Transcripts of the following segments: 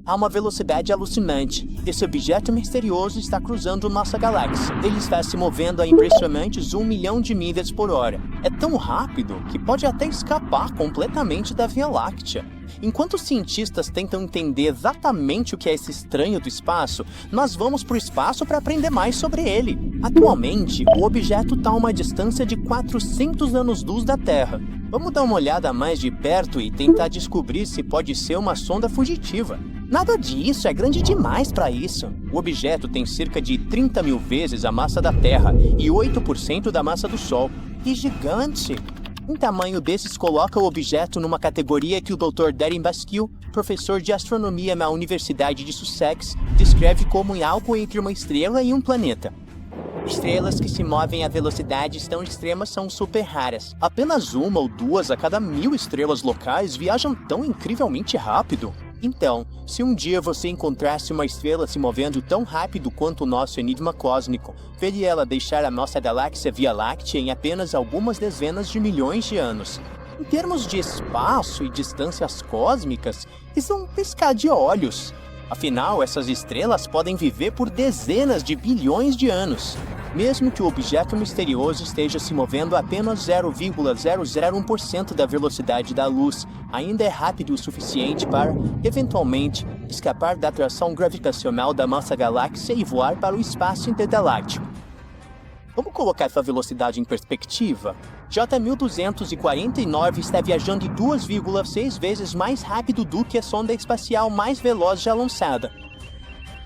a uma velocidade alucinante. Esse objeto misterioso está cruzando nossa galáxia. Ele está se movendo a impressionantes 1 milhão de milhas por hora. É tão rápido que pode até escapar completamente da Via Láctea. Enquanto os cientistas tentam entender exatamente o que é esse estranho do espaço, nós vamos para o espaço para aprender mais sobre ele. Atualmente, o objeto está a uma distância de 400 anos-luz da Terra. Vamos dar uma olhada mais de perto e tentar descobrir se pode ser uma sonda fugitiva. Nada disso, é grande demais para isso. O objeto tem cerca de 30 mil vezes a massa da Terra e 8% da massa do Sol. Que gigante! Um tamanho desses coloca o objeto numa categoria que o Dr. Darren Baskill, professor de astronomia na Universidade de Sussex, descreve como algo entre uma estrela e um planeta. Estrelas que se movem a velocidades tão extremas são super raras. Apenas uma ou duas a cada 1000 estrelas locais viajam tão incrivelmente rápido. Então, se um dia você encontrasse uma estrela se movendo tão rápido quanto o nosso enigma cósmico, veria ela deixar a nossa galáxia Via Láctea em apenas algumas dezenas de milhões de anos. Em termos de espaço e distâncias cósmicas, isso é um piscar de olhos. Afinal, essas estrelas podem viver por dezenas de bilhões de anos. Mesmo que o objeto misterioso esteja se movendo a apenas 0,001% da velocidade da luz, ainda é rápido o suficiente para, eventualmente, escapar da atração gravitacional da nossa galáxia e voar para o espaço intergaláctico. Vamos colocar essa velocidade em perspectiva? J1249 está viajando 2,6 vezes mais rápido do que a sonda espacial mais veloz já lançada.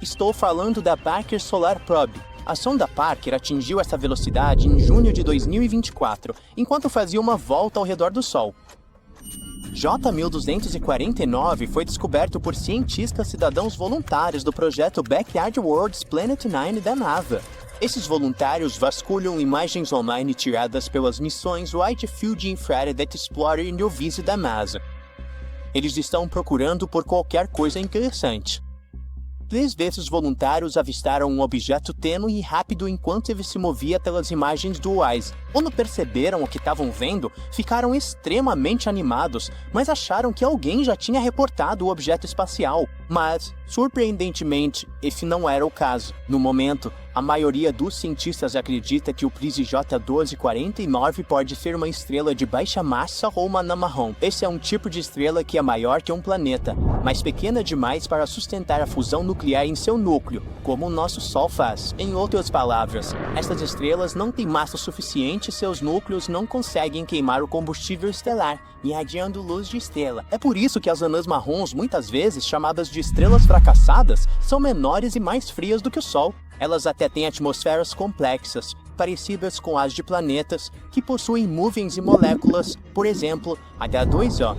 Estou falando da Parker Solar Probe. A sonda Parker atingiu essa velocidade em junho de 2024, enquanto fazia uma volta ao redor do Sol. J1249 foi descoberto por cientistas cidadãos voluntários do projeto Backyard Worlds Planet 9 da NASA. Esses voluntários vasculham imagens online tiradas pelas missões Wide Field Infrared Explorer e Novice da NASA. Eles estão procurando por qualquer coisa interessante. 3 desses voluntários avistaram um objeto tênue e rápido enquanto ele se movia pelas imagens do WISE. Quando perceberam o que estavam vendo, ficaram extremamente animados, mas acharam que alguém já tinha reportado o objeto espacial. Mas, surpreendentemente, esse não era o caso. No momento, a maioria dos cientistas acredita que o Prise J1249 pode ser uma estrela de baixa massa ou uma anã marrom. Esse é um tipo de estrela que é maior que um planeta, mas pequena demais para sustentar a fusão nuclear em seu núcleo, como o nosso Sol faz. Em outras palavras, essas estrelas não têm massa suficiente e seus núcleos não conseguem queimar o combustível estelar, irradiando luz de estrela. É por isso que as anãs marrons, muitas vezes chamadas de estrelas fracassadas, são menores e mais frias do que o Sol. Elas até têm atmosferas complexas, parecidas com as de planetas, que possuem nuvens e moléculas, por exemplo, H2O.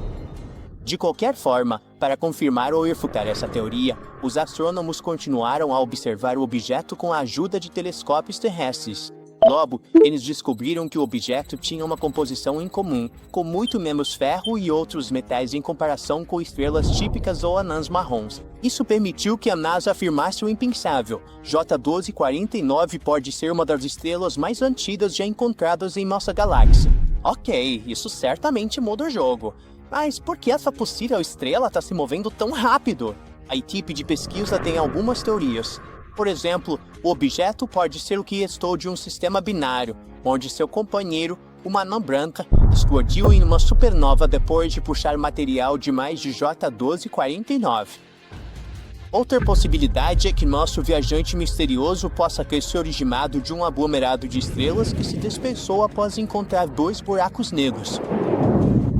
De qualquer forma, para confirmar ou refutar essa teoria, os astrônomos continuaram a observar o objeto com a ajuda de telescópios terrestres. Logo, eles descobriram que o objeto tinha uma composição incomum, com muito menos ferro e outros metais em comparação com estrelas típicas ou anãs marrons. Isso permitiu que a NASA afirmasse o impensável: J1249 pode ser uma das estrelas mais antigas já encontradas em nossa galáxia. Ok, isso certamente muda o jogo. Mas por que essa possível estrela está se movendo tão rápido? A equipe de pesquisa tem algumas teorias. Por exemplo, o objeto pode ser o que restou de um sistema binário, onde seu companheiro, uma anã branca, explodiu em uma supernova depois de puxar material demais de J1249. Outra possibilidade é que nosso viajante misterioso possa ter se originado de um aglomerado de estrelas que se dispersou após encontrar 2 buracos negros.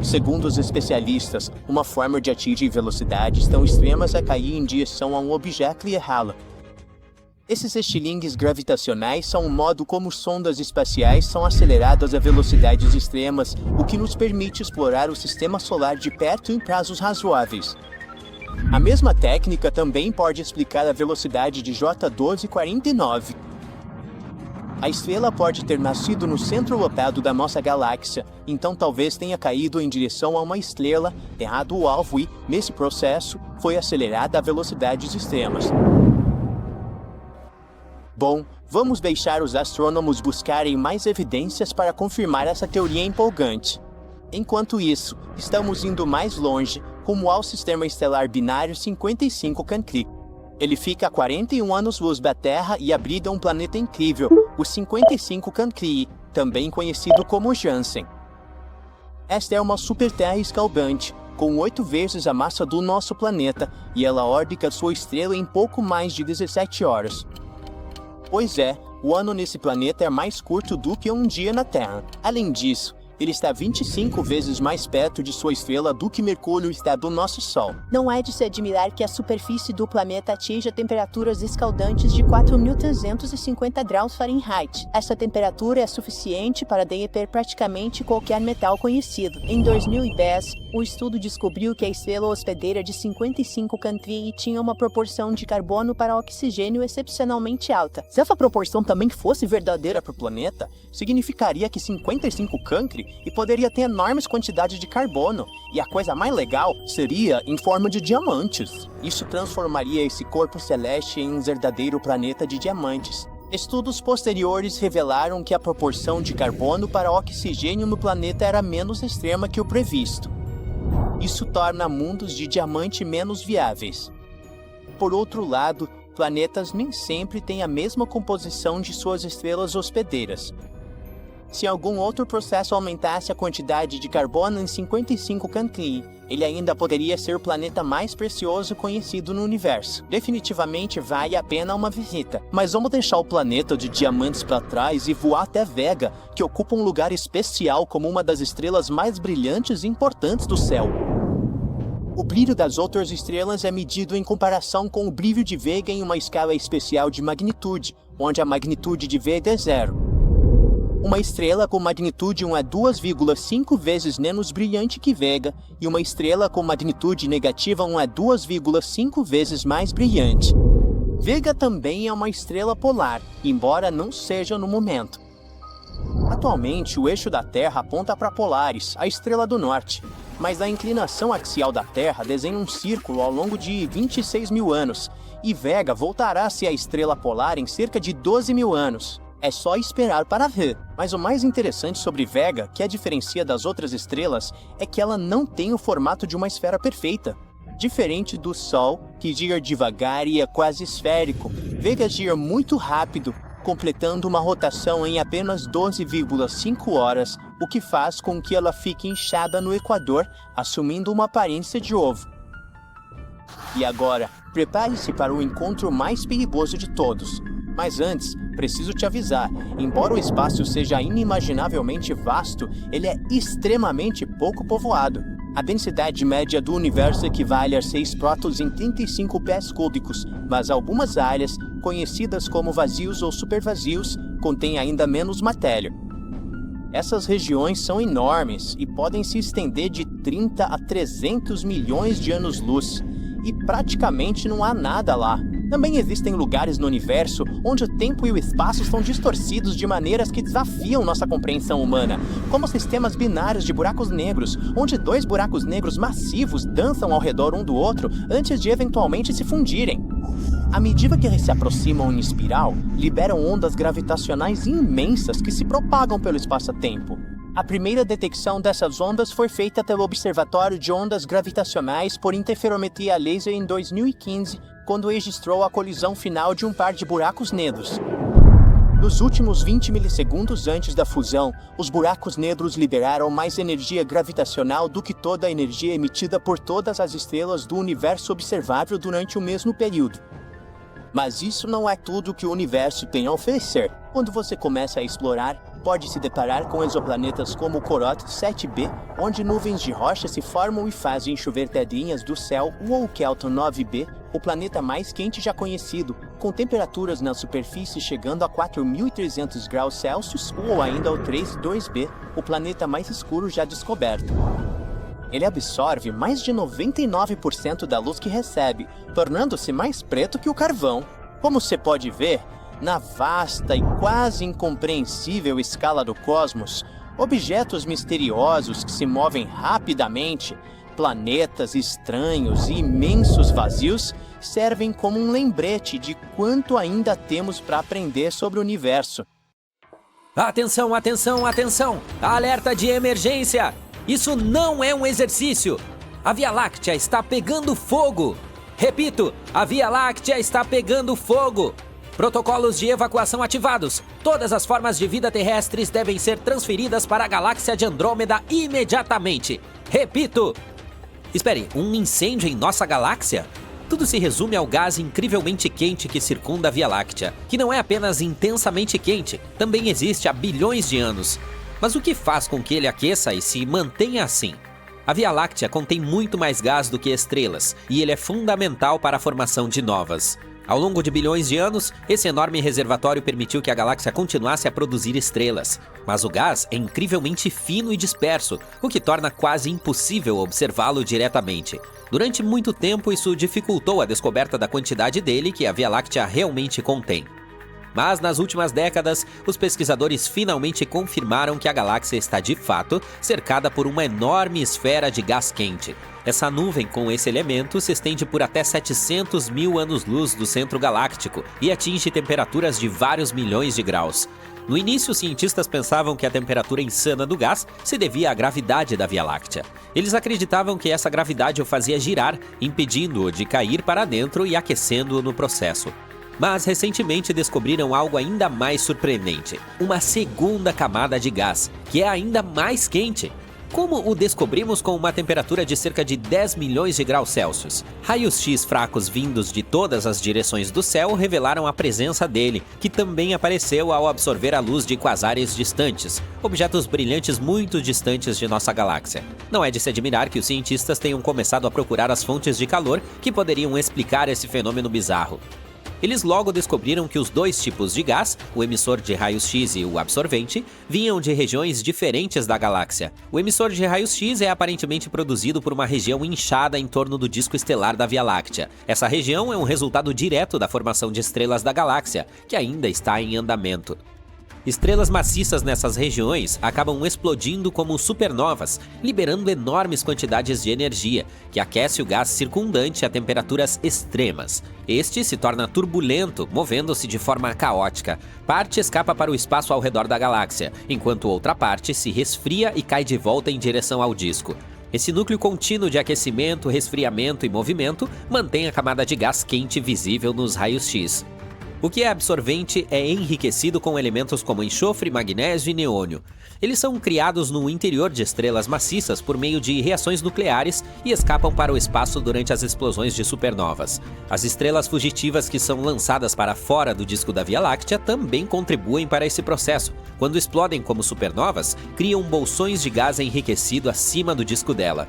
Segundo os especialistas, uma forma de atingir velocidades tão extremas é cair em direção a um objeto e errá-la. Esses estilingues gravitacionais são o modo como sondas espaciais são aceleradas a velocidades extremas, o que nos permite explorar o sistema solar de perto em prazos razoáveis. A mesma técnica também pode explicar a velocidade de J1249. A estrela pode ter nascido no centro lotado da nossa galáxia, então talvez tenha caído em direção a uma estrela, errado o alvo e, nesse processo, foi acelerada a velocidades extremas. Bom, vamos deixar os astrônomos buscarem mais evidências para confirmar essa teoria empolgante. Enquanto isso, estamos indo mais longe, rumo ao sistema estelar binário 55 Cancri. Ele fica a 41 anos-luz da Terra e abriga um planeta incrível, o 55 Cancri, também conhecido como Janssen. Esta é uma super-terra escaldante, com 8 vezes a massa do nosso planeta, e ela orbita sua estrela em pouco mais de 17 horas. Pois é, o ano nesse planeta é mais curto do que um dia na Terra. Além disso, ele está 25 vezes mais perto de sua estrela do que Mercúrio está do nosso Sol. Não é de se admirar que a superfície do planeta atinja temperaturas escaldantes de 4.350 graus Fahrenheit. Essa temperatura é suficiente para derreter praticamente qualquer metal conhecido. Em 2010, o estudo descobriu que a estrela hospedeira de 55 Cancri tinha uma proporção de carbono para oxigênio excepcionalmente alta. Se essa proporção também fosse verdadeira para o planeta, significaria que 55 Cancri e poderia ter enormes quantidades de carbono, e a coisa mais legal seria em forma de diamantes. Isso transformaria esse corpo celeste em um verdadeiro planeta de diamantes. Estudos posteriores revelaram que a proporção de carbono para oxigênio no planeta era menos extrema que o previsto. Isso torna mundos de diamante menos viáveis. Por outro lado, planetas nem sempre têm a mesma composição de suas estrelas hospedeiras. Se algum outro processo aumentasse a quantidade de carbono em 55 Cancri, ele ainda poderia ser o planeta mais precioso conhecido no universo. Definitivamente vale a pena uma visita. Mas vamos deixar o planeta de diamantes para trás e voar até Vega, que ocupa um lugar especial como uma das estrelas mais brilhantes e importantes do céu. O brilho das outras estrelas é medido em comparação com o brilho de Vega em uma escala especial de magnitude, onde a magnitude de Vega é 0. Uma estrela com magnitude 1 é 2,5 vezes menos brilhante que Vega, e uma estrela com magnitude negativa 1 é 2,5 vezes mais brilhante. Vega também é uma estrela polar, embora não seja no momento. Atualmente, o eixo da Terra aponta para Polaris, a estrela do norte, mas a inclinação axial da Terra desenha um círculo ao longo de 26 mil anos, e Vega voltará a ser a estrela polar em cerca de 12 mil anos. É só esperar para ver. Mas o mais interessante sobre Vega, que a diferencia das outras estrelas, é que ela não tem o formato de uma esfera perfeita. Diferente do Sol, que gira devagar e é quase esférico, Vega gira muito rápido, completando uma rotação em apenas 12,5 horas, o que faz com que ela fique inchada no Equador, assumindo uma aparência de ovo. E agora, prepare-se para o encontro mais perigoso de todos. Mas antes, preciso te avisar, embora o espaço seja inimaginavelmente vasto, ele é extremamente pouco povoado. A densidade média do universo equivale a 6 prótons em 35 pés cúbicos, mas algumas áreas, conhecidas como vazios ou supervazios, contêm ainda menos matéria. Essas regiões são enormes e podem se estender de 30 a 300 milhões de anos-luz, e praticamente não há nada lá. Também existem lugares no universo onde o tempo e o espaço são distorcidos de maneiras que desafiam nossa compreensão humana, como sistemas binários de buracos negros, onde 2 buracos negros massivos dançam ao redor um do outro antes de eventualmente se fundirem. À medida que eles se aproximam em espiral, liberam ondas gravitacionais imensas que se propagam pelo espaço-tempo. A primeira detecção dessas ondas foi feita pelo Observatório de Ondas Gravitacionais por Interferometria Laser em 2015, quando registrou a colisão final de um par de buracos negros. Nos últimos 20 milissegundos antes da fusão, os buracos negros liberaram mais energia gravitacional do que toda a energia emitida por todas as estrelas do universo observável durante o mesmo período. Mas isso não é tudo que o universo tem a oferecer. Quando você começa a explorar, pode se deparar com exoplanetas como o Corot 7b, onde nuvens de rocha se formam e fazem chover pedrinhas do céu, ou o Kelton 9b, o planeta mais quente já conhecido, com temperaturas na superfície chegando a 4.300 graus Celsius, ou ainda o 32b, o planeta mais escuro já descoberto. Ele absorve mais de 99% da luz que recebe, tornando-se mais preto que o carvão. Como você pode ver, na vasta e quase incompreensível escala do cosmos, objetos misteriosos que se movem rapidamente, planetas estranhos e imensos vazios servem como um lembrete de quanto ainda temos para aprender sobre o universo. Atenção, atenção, atenção! Alerta de emergência! Isso não é um exercício! A Via Láctea está pegando fogo! Repito, a Via Láctea está pegando fogo! Protocolos de evacuação ativados. Todas as formas de vida terrestres devem ser transferidas para a galáxia de Andrômeda imediatamente. Repito! Espere, um incêndio em nossa galáxia? Tudo se resume ao gás incrivelmente quente que circunda a Via Láctea, que não é apenas intensamente quente, também existe há bilhões de anos. Mas o que faz com que ele aqueça e se mantenha assim? A Via Láctea contém muito mais gás do que estrelas, e ele é fundamental para a formação de novas. Ao longo de bilhões de anos, esse enorme reservatório permitiu que a galáxia continuasse a produzir estrelas. Mas o gás é incrivelmente fino e disperso, o que torna quase impossível observá-lo diretamente. Durante muito tempo, isso dificultou a descoberta da quantidade dele que a Via Láctea realmente contém. Mas nas últimas décadas, os pesquisadores finalmente confirmaram que a galáxia está de fato cercada por uma enorme esfera de gás quente. Essa nuvem com esse elemento se estende por até 700 mil anos-luz do centro galáctico e atinge temperaturas de vários milhões de graus. No início, os cientistas pensavam que a temperatura insana do gás se devia à gravidade da Via Láctea. Eles acreditavam que essa gravidade o fazia girar, impedindo-o de cair para dentro e aquecendo-o no processo. Mas recentemente descobriram algo ainda mais surpreendente: uma segunda camada de gás, que é ainda mais quente. Como o descobrimos com uma temperatura de cerca de 10 milhões de graus Celsius? Raios-X fracos vindos de todas as direções do céu revelaram a presença dele, que também apareceu ao absorver a luz de quasares distantes, objetos brilhantes muito distantes de nossa galáxia. Não é de se admirar que os cientistas tenham começado a procurar as fontes de calor que poderiam explicar esse fenômeno bizarro. Eles logo descobriram que os dois tipos de gás, o emissor de raios-X e o absorvente, vinham de regiões diferentes da galáxia. O emissor de raios-X é aparentemente produzido por uma região inchada em torno do disco estelar da Via Láctea. Essa região é um resultado direto da formação de estrelas da galáxia, que ainda está em andamento. Estrelas maciças nessas regiões acabam explodindo como supernovas, liberando enormes quantidades de energia, que aquece o gás circundante a temperaturas extremas. Este se torna turbulento, movendo-se de forma caótica. Parte escapa para o espaço ao redor da galáxia, enquanto outra parte se resfria e cai de volta em direção ao disco. Esse núcleo contínuo de aquecimento, resfriamento e movimento mantém a camada de gás quente visível nos raios-X. O que é absorvente é enriquecido com elementos como enxofre, magnésio e neônio. Eles são criados no interior de estrelas maciças por meio de reações nucleares e escapam para o espaço durante as explosões de supernovas. As estrelas fugitivas que são lançadas para fora do disco da Via Láctea também contribuem para esse processo. Quando explodem como supernovas, criam bolsões de gás enriquecido acima do disco dela.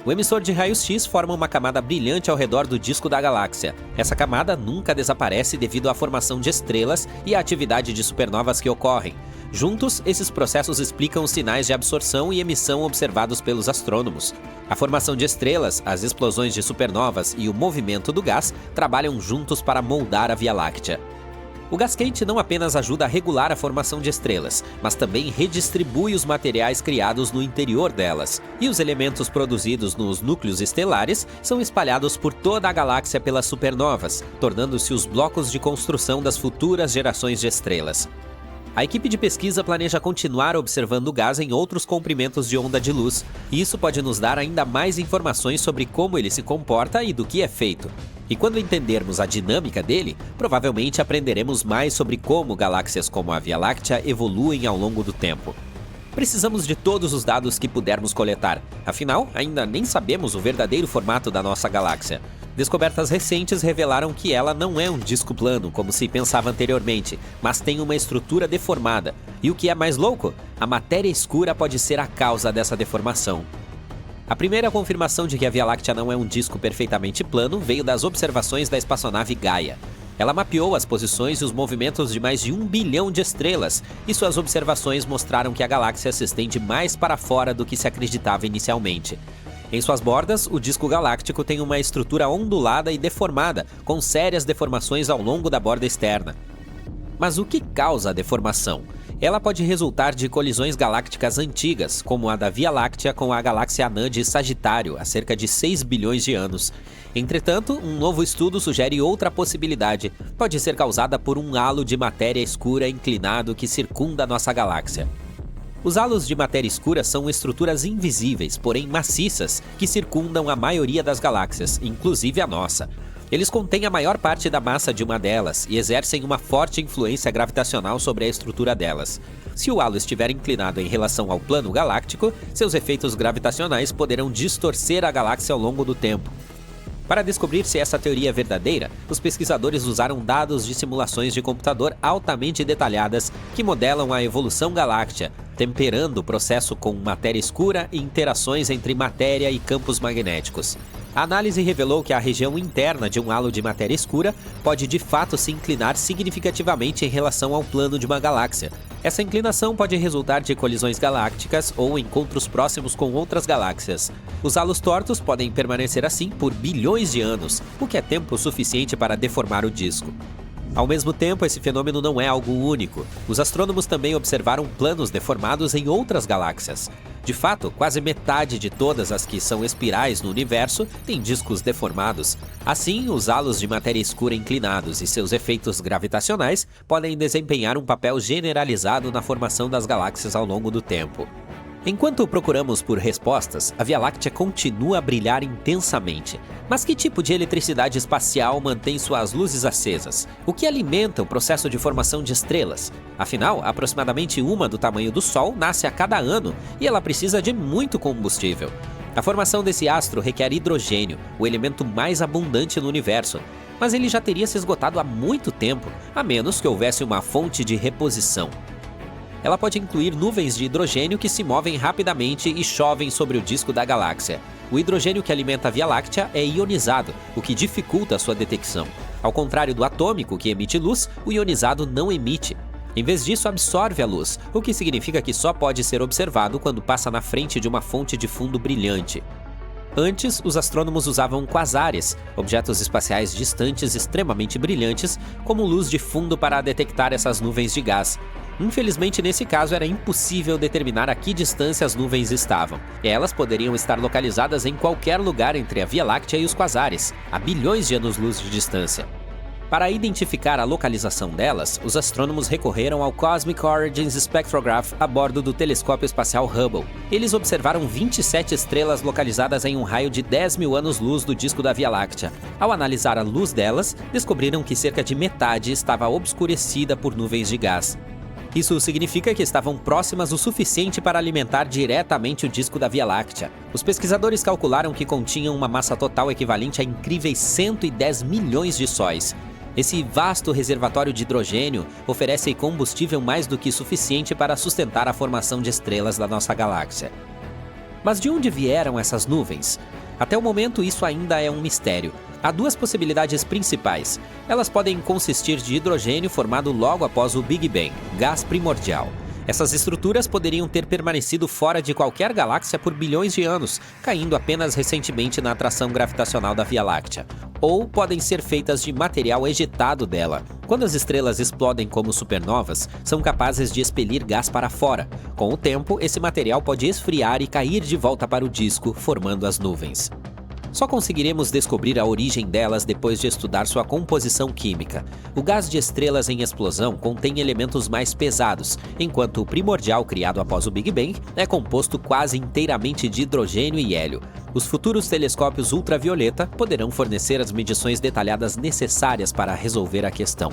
O emissor de raios-X forma uma camada brilhante ao redor do disco da galáxia. Essa camada nunca desaparece devido à formação de estrelas e à atividade de supernovas que ocorrem. Juntos, esses processos explicam os sinais de absorção e emissão observados pelos astrônomos. A formação de estrelas, as explosões de supernovas e o movimento do gás trabalham juntos para moldar a Via Láctea. O gás quente não apenas ajuda a regular a formação de estrelas, mas também redistribui os materiais criados no interior delas. E os elementos produzidos nos núcleos estelares são espalhados por toda a galáxia pelas supernovas, tornando-se os blocos de construção das futuras gerações de estrelas. A equipe de pesquisa planeja continuar observando o gás em outros comprimentos de onda de luz, e isso pode nos dar ainda mais informações sobre como ele se comporta e do que é feito. E quando entendermos a dinâmica dele, provavelmente aprenderemos mais sobre como galáxias como a Via Láctea evoluem ao longo do tempo. Precisamos de todos os dados que pudermos coletar, afinal, ainda nem sabemos o verdadeiro formato da nossa galáxia. Descobertas recentes revelaram que ela não é um disco plano, como se pensava anteriormente, mas tem uma estrutura deformada. E o que é mais louco? A matéria escura pode ser a causa dessa deformação. A primeira confirmação de que a Via Láctea não é um disco perfeitamente plano veio das observações da espaçonave Gaia. Ela mapeou as posições e os movimentos de mais de 1 bilhão de estrelas, e suas observações mostraram que a galáxia se estende mais para fora do que se acreditava inicialmente. Em suas bordas, o disco galáctico tem uma estrutura ondulada e deformada, com sérias deformações ao longo da borda externa. Mas o que causa a deformação? Ela pode resultar de colisões galácticas antigas, como a da Via Láctea com a galáxia anã de Sagitário, há cerca de 6 bilhões de anos. Entretanto, um novo estudo sugere outra possibilidade. Pode ser causada por um halo de matéria escura inclinado que circunda nossa galáxia. Os halos de matéria escura são estruturas invisíveis, porém maciças, que circundam a maioria das galáxias, inclusive a nossa. Eles contêm a maior parte da massa de uma delas e exercem uma forte influência gravitacional sobre a estrutura delas. Se o halo estiver inclinado em relação ao plano galáctico, seus efeitos gravitacionais poderão distorcer a galáxia ao longo do tempo. Para descobrir se essa teoria é verdadeira, os pesquisadores usaram dados de simulações de computador altamente detalhadas que modelam a evolução galáctea, temperando o processo com matéria escura e interações entre matéria e campos magnéticos. A análise revelou que a região interna de um halo de matéria escura pode de fato se inclinar significativamente em relação ao plano de uma galáxia. Essa inclinação pode resultar de colisões galácticas ou encontros próximos com outras galáxias. Os halos tortos podem permanecer assim por bilhões de anos, o que é tempo suficiente para deformar o disco. Ao mesmo tempo, esse fenômeno não é algo único. Os astrônomos também observaram planos deformados em outras galáxias. De fato, quase metade de todas as que são espirais no universo têm discos deformados. Assim, os halos de matéria escura inclinados e seus efeitos gravitacionais podem desempenhar um papel generalizado na formação das galáxias ao longo do tempo. Enquanto procuramos por respostas, a Via Láctea continua a brilhar intensamente. Mas que tipo de eletricidade espacial mantém suas luzes acesas? O que alimenta o processo de formação de estrelas? Afinal, aproximadamente uma do tamanho do Sol nasce a cada ano e ela precisa de muito combustível. A formação desse astro requer hidrogênio, o elemento mais abundante no universo. Mas ele já teria se esgotado há muito tempo, a menos que houvesse uma fonte de reposição. Ela pode incluir nuvens de hidrogênio que se movem rapidamente e chovem sobre o disco da galáxia. O hidrogênio que alimenta a Via Láctea é ionizado, o que dificulta a sua detecção. Ao contrário do atômico, que emite luz, o ionizado não emite. Em vez disso, absorve a luz, o que significa que só pode ser observado quando passa na frente de uma fonte de fundo brilhante. Antes, os astrônomos usavam quasares, objetos espaciais distantes extremamente brilhantes, como luz de fundo para detectar essas nuvens de gás. Infelizmente, nesse caso, era impossível determinar a que distância as nuvens estavam. Elas poderiam estar localizadas em qualquer lugar entre a Via Láctea e os quasares, a bilhões de anos-luz de distância. Para identificar a localização delas, os astrônomos recorreram ao Cosmic Origins Spectrograph a bordo do telescópio espacial Hubble. Eles observaram 27 estrelas localizadas em um raio de 10 mil anos-luz do disco da Via Láctea. Ao analisar a luz delas, descobriram que cerca de metade estava obscurecida por nuvens de gás. Isso significa que estavam próximas o suficiente para alimentar diretamente o disco da Via Láctea. Os pesquisadores calcularam que continham uma massa total equivalente a incríveis 110 milhões de sóis. Esse vasto reservatório de hidrogênio oferece combustível mais do que suficiente para sustentar a formação de estrelas da nossa galáxia. Mas de onde vieram essas nuvens? Até o momento, isso ainda é um mistério. Há duas possibilidades principais. Elas podem consistir de hidrogênio formado logo após o Big Bang, gás primordial. Essas estruturas poderiam ter permanecido fora de qualquer galáxia por bilhões de anos, caindo apenas recentemente na atração gravitacional da Via Láctea. Ou podem ser feitas de material ejetado dela. Quando as estrelas explodem como supernovas, são capazes de expelir gás para fora. Com o tempo, esse material pode esfriar e cair de volta para o disco, formando as nuvens. Só conseguiremos descobrir a origem delas depois de estudar sua composição química. O gás de estrelas em explosão contém elementos mais pesados, enquanto o primordial criado após o Big Bang é composto quase inteiramente de hidrogênio e hélio. Os futuros telescópios ultravioleta poderão fornecer as medições detalhadas necessárias para resolver a questão.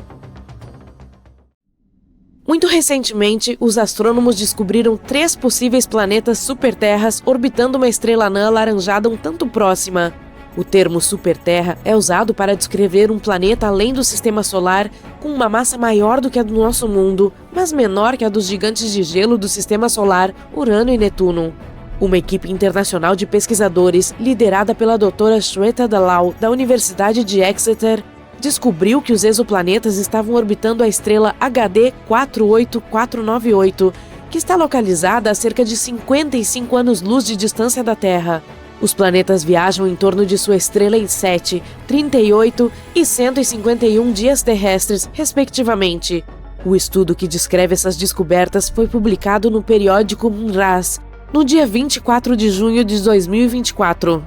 Muito recentemente, os astrônomos descobriram 3 possíveis planetas superterras orbitando uma estrela anã alaranjada um tanto próxima. O termo superterra é usado para descrever um planeta além do sistema solar com uma massa maior do que a do nosso mundo, mas menor que a dos gigantes de gelo do sistema solar, Urano e Netuno. Uma equipe internacional de pesquisadores, liderada pela doutora Shweta Dalal, da Universidade de Exeter, descobriu que os exoplanetas estavam orbitando a estrela HD 48498, que está localizada a cerca de 55 anos-luz de distância da Terra. Os planetas viajam em torno de sua estrela em 7, 38 e 151 dias terrestres, respectivamente. O estudo que descreve essas descobertas foi publicado no periódico MNRAS, no dia 24 de junho de 2024.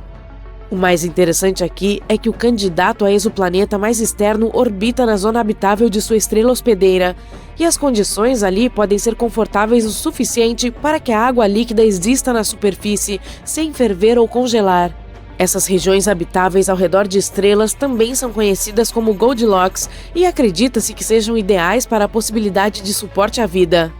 O mais interessante aqui é que o candidato a exoplaneta mais externo orbita na zona habitável de sua estrela hospedeira, e as condições ali podem ser confortáveis o suficiente para que a água líquida exista na superfície, sem ferver ou congelar. Essas regiões habitáveis ao redor de estrelas também são conhecidas como Goldilocks e acredita-se que sejam ideais para a possibilidade de suporte à vida.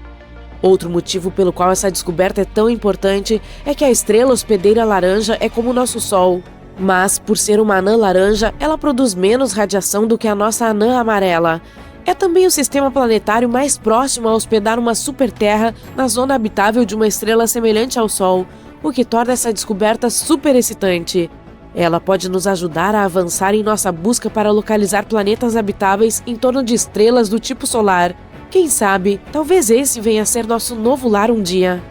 Outro motivo pelo qual essa descoberta é tão importante é que a estrela hospedeira laranja é como o nosso Sol. Mas, por ser uma anã laranja, ela produz menos radiação do que a nossa anã amarela. É também o sistema planetário mais próximo a hospedar uma super-terra na zona habitável de uma estrela semelhante ao Sol, o que torna essa descoberta super excitante. Ela pode nos ajudar a avançar em nossa busca para localizar planetas habitáveis em torno de estrelas do tipo solar. Quem sabe, talvez esse venha a ser nosso novo lar um dia.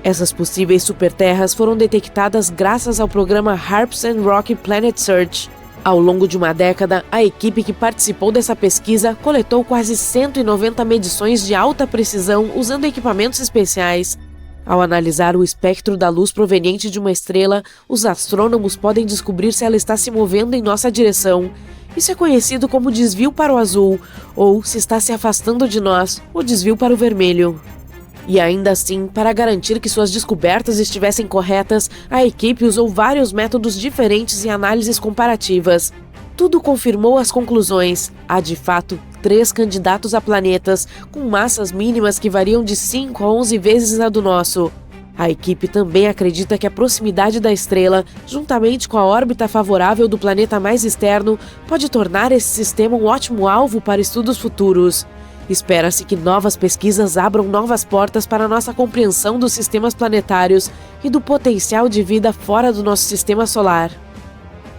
Essas possíveis superterras foram detectadas graças ao programa HARPS and Rocky Planet Search. Ao longo de uma década, a equipe que participou dessa pesquisa coletou quase 190 medições de alta precisão usando equipamentos especiais. Ao analisar o espectro da luz proveniente de uma estrela, os astrônomos podem descobrir se ela está se movendo em nossa direção. Isso é conhecido como desvio para o azul, ou, se está se afastando de nós, o desvio para o vermelho. E ainda assim, para garantir que suas descobertas estivessem corretas, a equipe usou vários métodos diferentes e análises comparativas. Tudo confirmou as conclusões. Há, de fato, 3 candidatos a planetas, com massas mínimas que variam de 5 a 11 vezes a do nosso. A equipe também acredita que a proximidade da estrela, juntamente com a órbita favorável do planeta mais externo, pode tornar esse sistema um ótimo alvo para estudos futuros. Espera-se que novas pesquisas abram novas portas para nossa compreensão dos sistemas planetários e do potencial de vida fora do nosso sistema solar.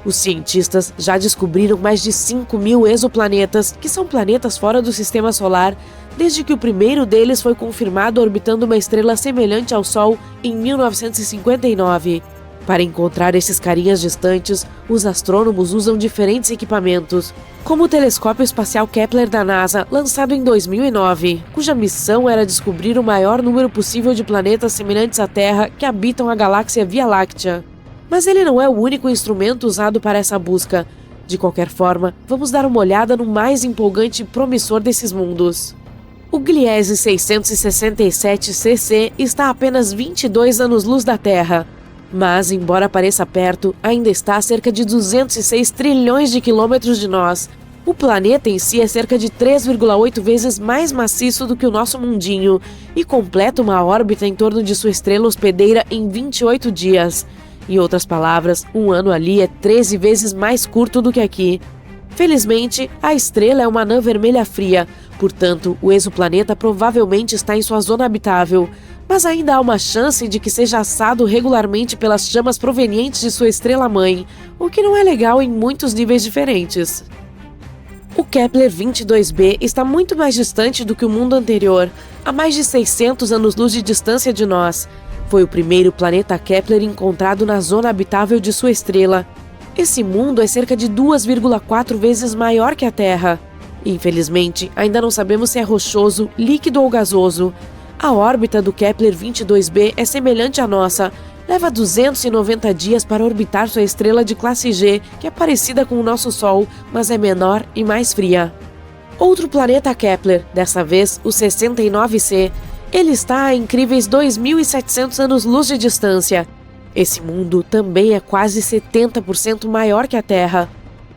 Os cientistas já descobriram mais de 5.000 exoplanetas, que são planetas fora do sistema solar, desde que o primeiro deles foi confirmado orbitando uma estrela semelhante ao Sol em 1959. Para encontrar esses carinhas distantes, os astrônomos usam diferentes equipamentos, como o telescópio espacial Kepler da NASA, lançado em 2009, cuja missão era descobrir o maior número possível de planetas semelhantes à Terra que habitam a galáxia Via Láctea. Mas ele não é o único instrumento usado para essa busca. De qualquer forma, vamos dar uma olhada no mais empolgante e promissor desses mundos. O Gliese 667 CC está a apenas 22 anos-luz da Terra. Mas, embora pareça perto, ainda está a cerca de 206 trilhões de quilômetros de nós. O planeta em si é cerca de 3,8 vezes mais maciço do que o nosso mundinho e completa uma órbita em torno de sua estrela hospedeira em 28 dias. Em outras palavras, um ano ali é 13 vezes mais curto do que aqui. Felizmente, a estrela é uma anã vermelha fria, portanto, o exoplaneta provavelmente está em sua zona habitável. Mas ainda há uma chance de que seja assado regularmente pelas chamas provenientes de sua estrela-mãe, o que não é legal em muitos níveis diferentes. O Kepler 22b está muito mais distante do que o mundo anterior, a mais de 600 anos-luz de distância de nós. Foi o primeiro planeta Kepler encontrado na zona habitável de sua estrela. Esse mundo é cerca de 2,4 vezes maior que a Terra. Infelizmente, ainda não sabemos se é rochoso, líquido ou gasoso. A órbita do Kepler 22b é semelhante à nossa. Leva 290 dias para orbitar sua estrela de classe G, que é parecida com o nosso Sol, mas é menor e mais fria. Outro planeta Kepler, dessa vez o 69c. Ele está a incríveis 2.700 anos-luz de distância. Esse mundo também é quase 70% maior que a Terra.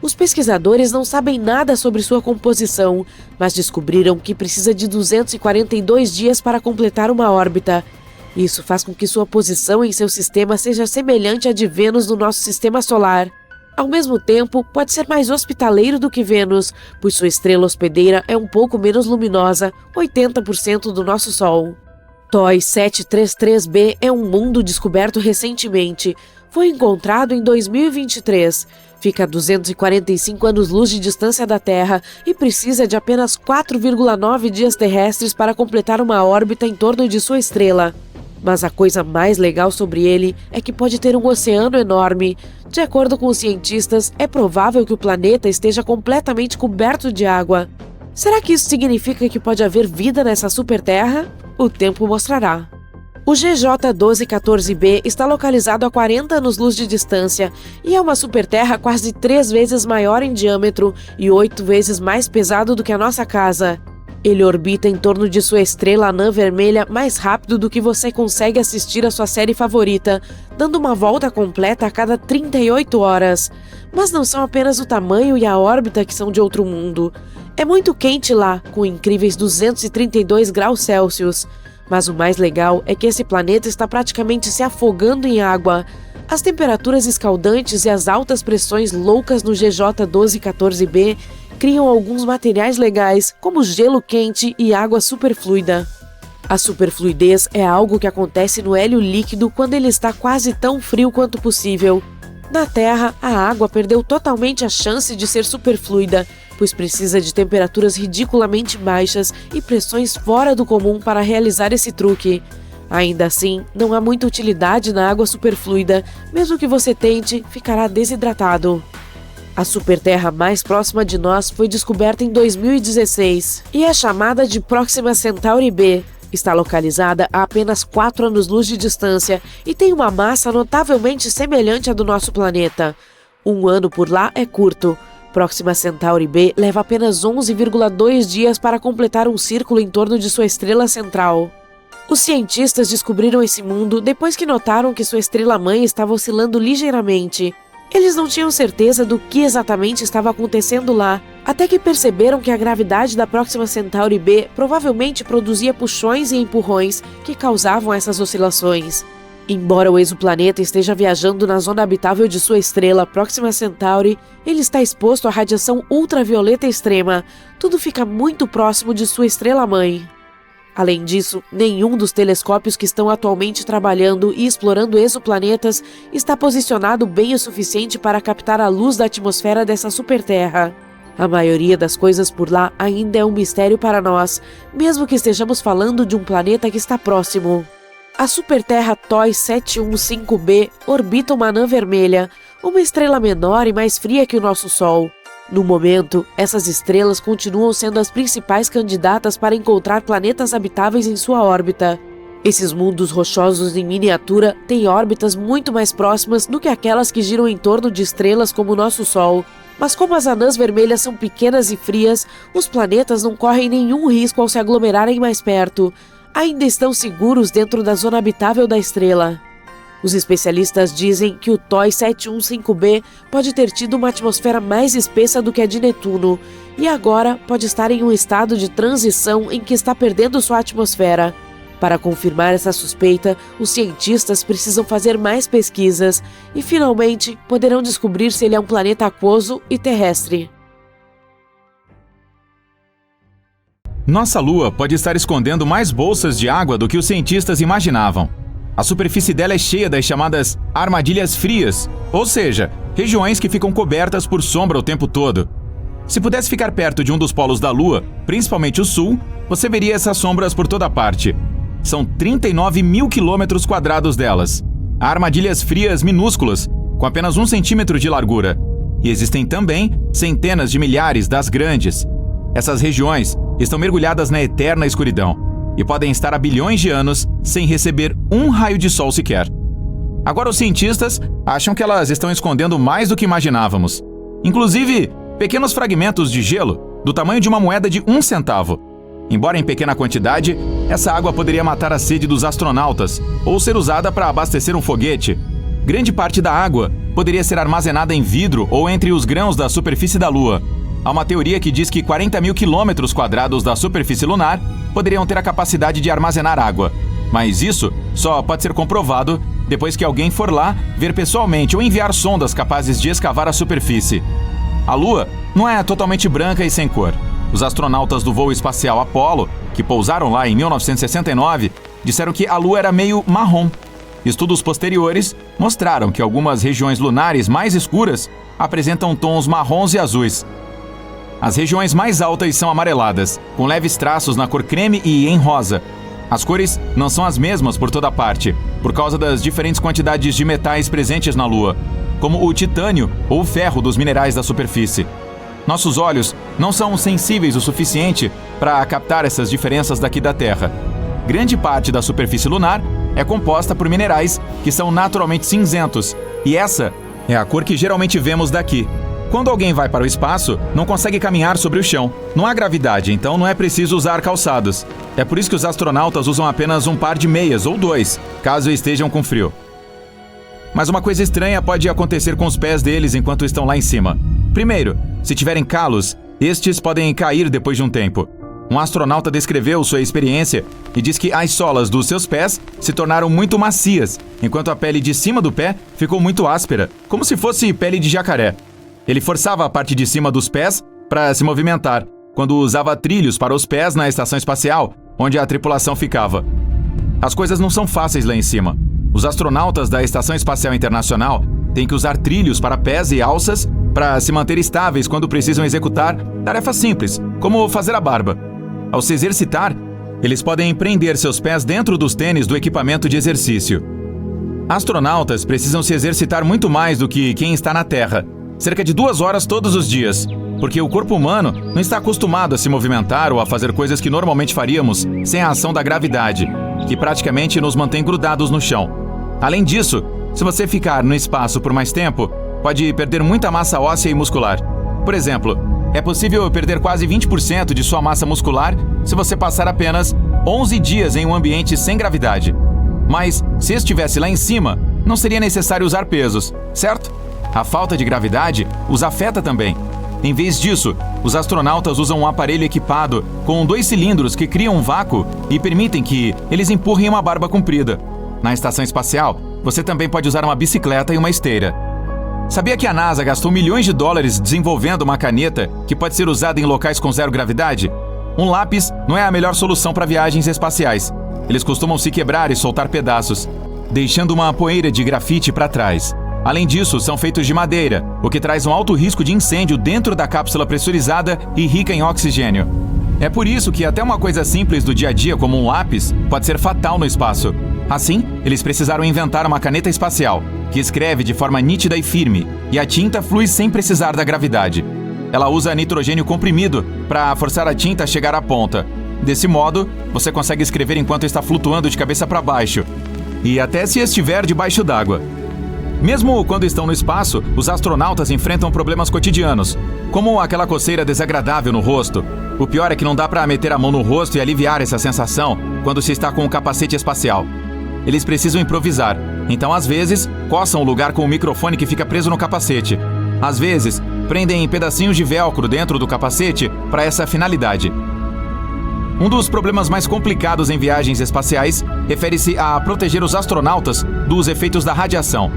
Os pesquisadores não sabem nada sobre sua composição, mas descobriram que precisa de 242 dias para completar uma órbita. Isso faz com que sua posição em seu sistema seja semelhante à de Vênus no nosso sistema solar. Ao mesmo tempo, pode ser mais hospitaleiro do que Vênus, pois sua estrela hospedeira é um pouco menos luminosa, 80% do nosso Sol. TOI 733b é um mundo descoberto recentemente. Foi encontrado em 2023. Fica a 245 anos-luz de distância da Terra e precisa de apenas 4,9 dias terrestres para completar uma órbita em torno de sua estrela. Mas a coisa mais legal sobre ele é que pode ter um oceano enorme. De acordo com os cientistas, é provável que o planeta esteja completamente coberto de água. Será que isso significa que pode haver vida nessa superterra? O tempo mostrará. O GJ 1214b está localizado a 40 anos-luz de distância e é uma superterra quase 3 vezes maior em diâmetro e 8 vezes mais pesado do que a nossa casa. Ele orbita em torno de sua estrela anã vermelha mais rápido do que você consegue assistir a sua série favorita, dando uma volta completa a cada 38 horas. Mas não são apenas o tamanho e a órbita que são de outro mundo. É muito quente lá, com incríveis 232 graus Celsius. Mas o mais legal é que esse planeta está praticamente se afogando em água. As temperaturas escaldantes e as altas pressões loucas no GJ 1214b criam alguns materiais legais, como gelo quente e água superfluida. A superfluidez é algo que acontece no hélio líquido quando ele está quase tão frio quanto possível. Na Terra, a água perdeu totalmente a chance de ser superfluida, pois precisa de temperaturas ridiculamente baixas e pressões fora do comum para realizar esse truque. Ainda assim, não há muita utilidade na água superfluida, mesmo que você tente, ficará desidratado. A superterra mais próxima de nós foi descoberta em 2016 e é chamada de Próxima Centauri b. Está localizada a apenas 4 anos-luz de distância e tem uma massa notavelmente semelhante à do nosso planeta. Um ano por lá é curto. Próxima Centauri b leva apenas 11,2 dias para completar um círculo em torno de sua estrela central. Os cientistas descobriram esse mundo depois que notaram que sua estrela-mãe estava oscilando ligeiramente. Eles não tinham certeza do que exatamente estava acontecendo lá, até que perceberam que a gravidade da Próxima Centauri b provavelmente produzia puxões e empurrões que causavam essas oscilações. Embora o exoplaneta esteja viajando na zona habitável de sua estrela Próxima Centauri, ele está exposto à radiação ultravioleta extrema. Tudo fica muito próximo de sua estrela-mãe. Além disso, nenhum dos telescópios que estão atualmente trabalhando e explorando exoplanetas está posicionado bem o suficiente para captar a luz da atmosfera dessa superterra. A maioria das coisas por lá ainda é um mistério para nós, mesmo que estejamos falando de um planeta que está próximo. A superterra TOI 715b orbita uma anã vermelha, uma estrela menor e mais fria que o nosso Sol. No momento, essas estrelas continuam sendo as principais candidatas para encontrar planetas habitáveis em sua órbita. Esses mundos rochosos em miniatura têm órbitas muito mais próximas do que aquelas que giram em torno de estrelas como o nosso Sol. Mas como as anãs vermelhas são pequenas e frias, os planetas não correm nenhum risco ao se aglomerarem mais perto. Ainda estão seguros dentro da zona habitável da estrela. Os especialistas dizem que o TOI 715b pode ter tido uma atmosfera mais espessa do que a de Netuno e agora pode estar em um estado de transição em que está perdendo sua atmosfera. Para confirmar essa suspeita, os cientistas precisam fazer mais pesquisas e finalmente poderão descobrir se ele é um planeta aquoso e terrestre. Nossa Lua pode estar escondendo mais bolsas de água do que os cientistas imaginavam. A superfície dela é cheia das chamadas armadilhas frias, ou seja, regiões que ficam cobertas por sombra o tempo todo. Se pudesse ficar perto de um dos polos da Lua, principalmente o sul, você veria essas sombras por toda parte. São 39 mil quilômetros quadrados delas. Há armadilhas frias minúsculas, com apenas 1 centímetro de largura. E existem também centenas de milhares das grandes. Essas regiões estão mergulhadas na eterna escuridão e podem estar há bilhões de anos sem receber um raio de sol sequer. Agora os cientistas acham que elas estão escondendo mais do que imaginávamos. Inclusive, pequenos fragmentos de gelo do tamanho de uma moeda de 1 centavo. Embora em pequena quantidade, essa água poderia matar a sede dos astronautas ou ser usada para abastecer um foguete. Grande parte da água poderia ser armazenada em vidro ou entre os grãos da superfície da Lua. Há uma teoria que diz que 40 mil quilômetros quadrados da superfície lunar poderiam ter a capacidade de armazenar água. Mas isso só pode ser comprovado depois que alguém for lá ver pessoalmente ou enviar sondas capazes de escavar a superfície. A Lua não é totalmente branca e sem cor. Os astronautas do voo espacial Apollo, que pousaram lá em 1969, disseram que a Lua era meio marrom. Estudos posteriores mostraram que algumas regiões lunares mais escuras apresentam tons marrons e azuis. As regiões mais altas são amareladas, com leves traços na cor creme e em rosa. As cores não são as mesmas por toda parte, por causa das diferentes quantidades de metais presentes na Lua, como o titânio ou o ferro dos minerais da superfície. Nossos olhos não são sensíveis o suficiente para captar essas diferenças daqui da Terra. Grande parte da superfície lunar é composta por minerais que são naturalmente cinzentos, e essa é a cor que geralmente vemos daqui. Quando alguém vai para o espaço, não consegue caminhar sobre o chão. Não há gravidade, então não é preciso usar calçados. É por isso que os astronautas usam apenas um par de meias ou 2, caso estejam com frio. Mas uma coisa estranha pode acontecer com os pés deles enquanto estão lá em cima. Primeiro, se tiverem calos, estes podem cair depois de um tempo. Um astronauta descreveu sua experiência e diz que as solas dos seus pés se tornaram muito macias, enquanto a pele de cima do pé ficou muito áspera, como se fosse pele de jacaré. Ele forçava a parte de cima dos pés para se movimentar, quando usava trilhos para os pés na estação espacial, onde a tripulação ficava. As coisas não são fáceis lá em cima. Os astronautas da Estação Espacial Internacional têm que usar trilhos para pés e alças para se manter estáveis quando precisam executar tarefas simples, como fazer a barba. Ao se exercitar, eles podem prender seus pés dentro dos tênis do equipamento de exercício. Astronautas precisam se exercitar muito mais do que quem está na Terra, cerca de 2 horas todos os dias, porque o corpo humano não está acostumado a se movimentar ou a fazer coisas que normalmente faríamos sem a ação da gravidade, que praticamente nos mantém grudados no chão. Além disso, se você ficar no espaço por mais tempo, pode perder muita massa óssea e muscular. Por exemplo, é possível perder quase 20% de sua massa muscular se você passar apenas 11 dias em um ambiente sem gravidade. Mas, se estivesse lá em cima, não seria necessário usar pesos, certo? A falta de gravidade os afeta também. Em vez disso, os astronautas usam um aparelho equipado com 2 cilindros que criam um vácuo e permitem que eles empurrem uma barba comprida. Na estação espacial, você também pode usar uma bicicleta e uma esteira. Sabia que a NASA gastou milhões de dólares desenvolvendo uma caneta que pode ser usada em locais com zero gravidade? Um lápis não é a melhor solução para viagens espaciais. Eles costumam se quebrar e soltar pedaços, deixando uma poeira de grafite para trás. Além disso, são feitos de madeira, o que traz um alto risco de incêndio dentro da cápsula pressurizada e rica em oxigênio. É por isso que até uma coisa simples do dia a dia, como um lápis, pode ser fatal no espaço. Assim, eles precisaram inventar uma caneta espacial, que escreve de forma nítida e firme, e a tinta flui sem precisar da gravidade. Ela usa nitrogênio comprimido para forçar a tinta a chegar à ponta. Desse modo, você consegue escrever enquanto está flutuando de cabeça para baixo, e até se estiver debaixo d'água. Mesmo quando estão no espaço, os astronautas enfrentam problemas cotidianos, como aquela coceira desagradável no rosto. O pior é que não dá para meter a mão no rosto e aliviar essa sensação quando se está com o capacete espacial. Eles precisam improvisar, então às vezes coçam o lugar com o microfone que fica preso no capacete. Às vezes, prendem pedacinhos de velcro dentro do capacete para essa finalidade. Um dos problemas mais complicados em viagens espaciais refere-se a proteger os astronautas dos efeitos da radiação.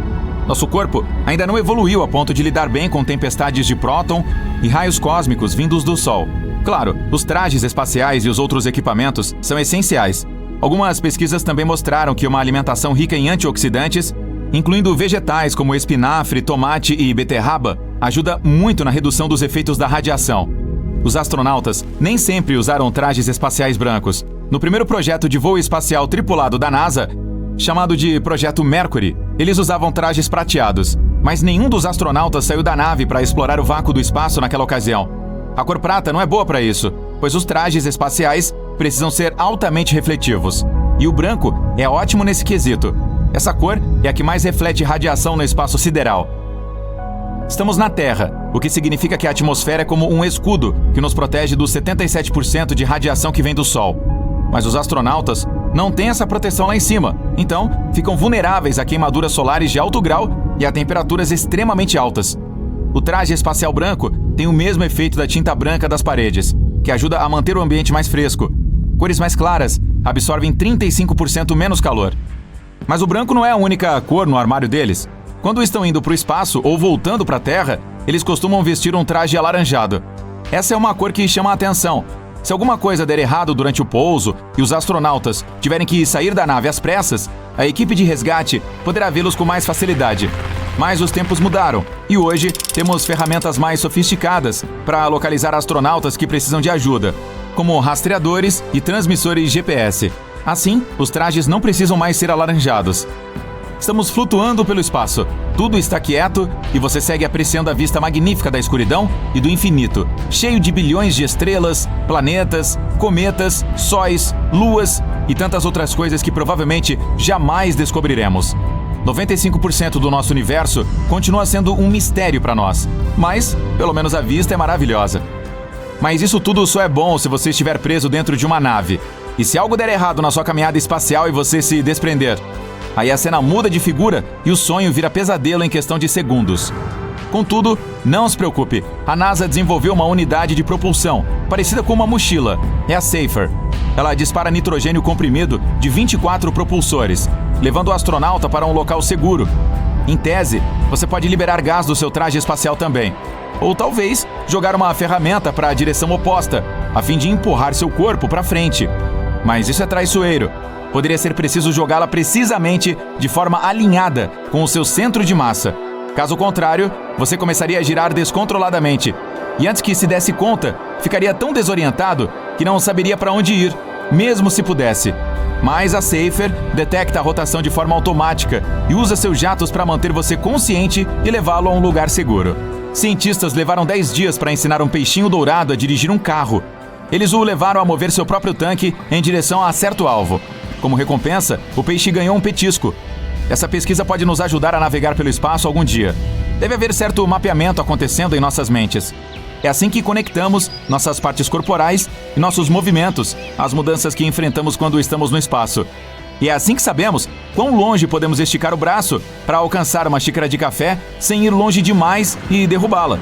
Nosso corpo ainda não evoluiu a ponto de lidar bem com tempestades de próton e raios cósmicos vindos do Sol. Claro, os trajes espaciais e os outros equipamentos são essenciais. Algumas pesquisas também mostraram que uma alimentação rica em antioxidantes, incluindo vegetais como espinafre, tomate e beterraba, ajuda muito na redução dos efeitos da radiação. Os astronautas nem sempre usaram trajes espaciais brancos. No primeiro projeto de voo espacial tripulado da NASA, chamado de Projeto Mercury, eles usavam trajes prateados, mas nenhum dos astronautas saiu da nave para explorar o vácuo do espaço naquela ocasião. A cor prata não é boa para isso, pois os trajes espaciais precisam ser altamente refletivos. E o branco é ótimo nesse quesito. Essa cor é a que mais reflete radiação no espaço sideral. Estamos na Terra, o que significa que a atmosfera é como um escudo que nos protege dos 77% de radiação que vem do Sol. Mas os astronautas não têm essa proteção lá em cima, então ficam vulneráveis a queimaduras solares de alto grau e a temperaturas extremamente altas. O traje espacial branco tem o mesmo efeito da tinta branca das paredes, que ajuda a manter o ambiente mais fresco. Cores mais claras absorvem 35% menos calor. Mas o branco não é a única cor no armário deles. Quando estão indo para o espaço ou voltando para a Terra, eles costumam vestir um traje alaranjado. Essa é uma cor que chama a atenção. Se alguma coisa der errado durante o pouso e os astronautas tiverem que sair da nave às pressas, a equipe de resgate poderá vê-los com mais facilidade. Mas os tempos mudaram e hoje temos ferramentas mais sofisticadas para localizar astronautas que precisam de ajuda, como rastreadores e transmissores GPS. Assim, os trajes não precisam mais ser alaranjados. Estamos flutuando pelo espaço. Tudo está quieto e você segue apreciando a vista magnífica da escuridão e do infinito, cheio de bilhões de estrelas, planetas, cometas, sóis, luas e tantas outras coisas que provavelmente jamais descobriremos. 95% do nosso universo continua sendo um mistério para nós, mas pelo menos a vista é maravilhosa. Mas isso tudo só é bom se você estiver preso dentro de uma nave. E se algo der errado na sua caminhada espacial e você se desprender, aí a cena muda de figura e o sonho vira pesadelo em questão de segundos. Contudo, não se preocupe, a NASA desenvolveu uma unidade de propulsão, parecida com uma mochila, é a Safer. Ela dispara nitrogênio comprimido de 24 propulsores, levando o astronauta para um local seguro. Em tese, você pode liberar gás do seu traje espacial também. Ou talvez jogar uma ferramenta para a direção oposta, a fim de empurrar seu corpo para frente. Mas isso é traiçoeiro. Poderia ser preciso jogá-la precisamente de forma alinhada com o seu centro de massa. Caso contrário, você começaria a girar descontroladamente. E antes que se desse conta, ficaria tão desorientado que não saberia para onde ir, mesmo se pudesse. Mas a Safer detecta a rotação de forma automática e usa seus jatos para manter você consciente e levá-lo a um lugar seguro. Cientistas levaram 10 dias para ensinar um peixinho dourado a dirigir um carro. Eles o levaram a mover seu próprio tanque em direção a certo alvo. Como recompensa, o peixe ganhou um petisco. Essa pesquisa pode nos ajudar a navegar pelo espaço algum dia. Deve haver certo mapeamento acontecendo em nossas mentes. É assim que conectamos nossas partes corporais e nossos movimentos às mudanças que enfrentamos quando estamos no espaço. E é assim que sabemos quão longe podemos esticar o braço para alcançar uma xícara de café sem ir longe demais e derrubá-la.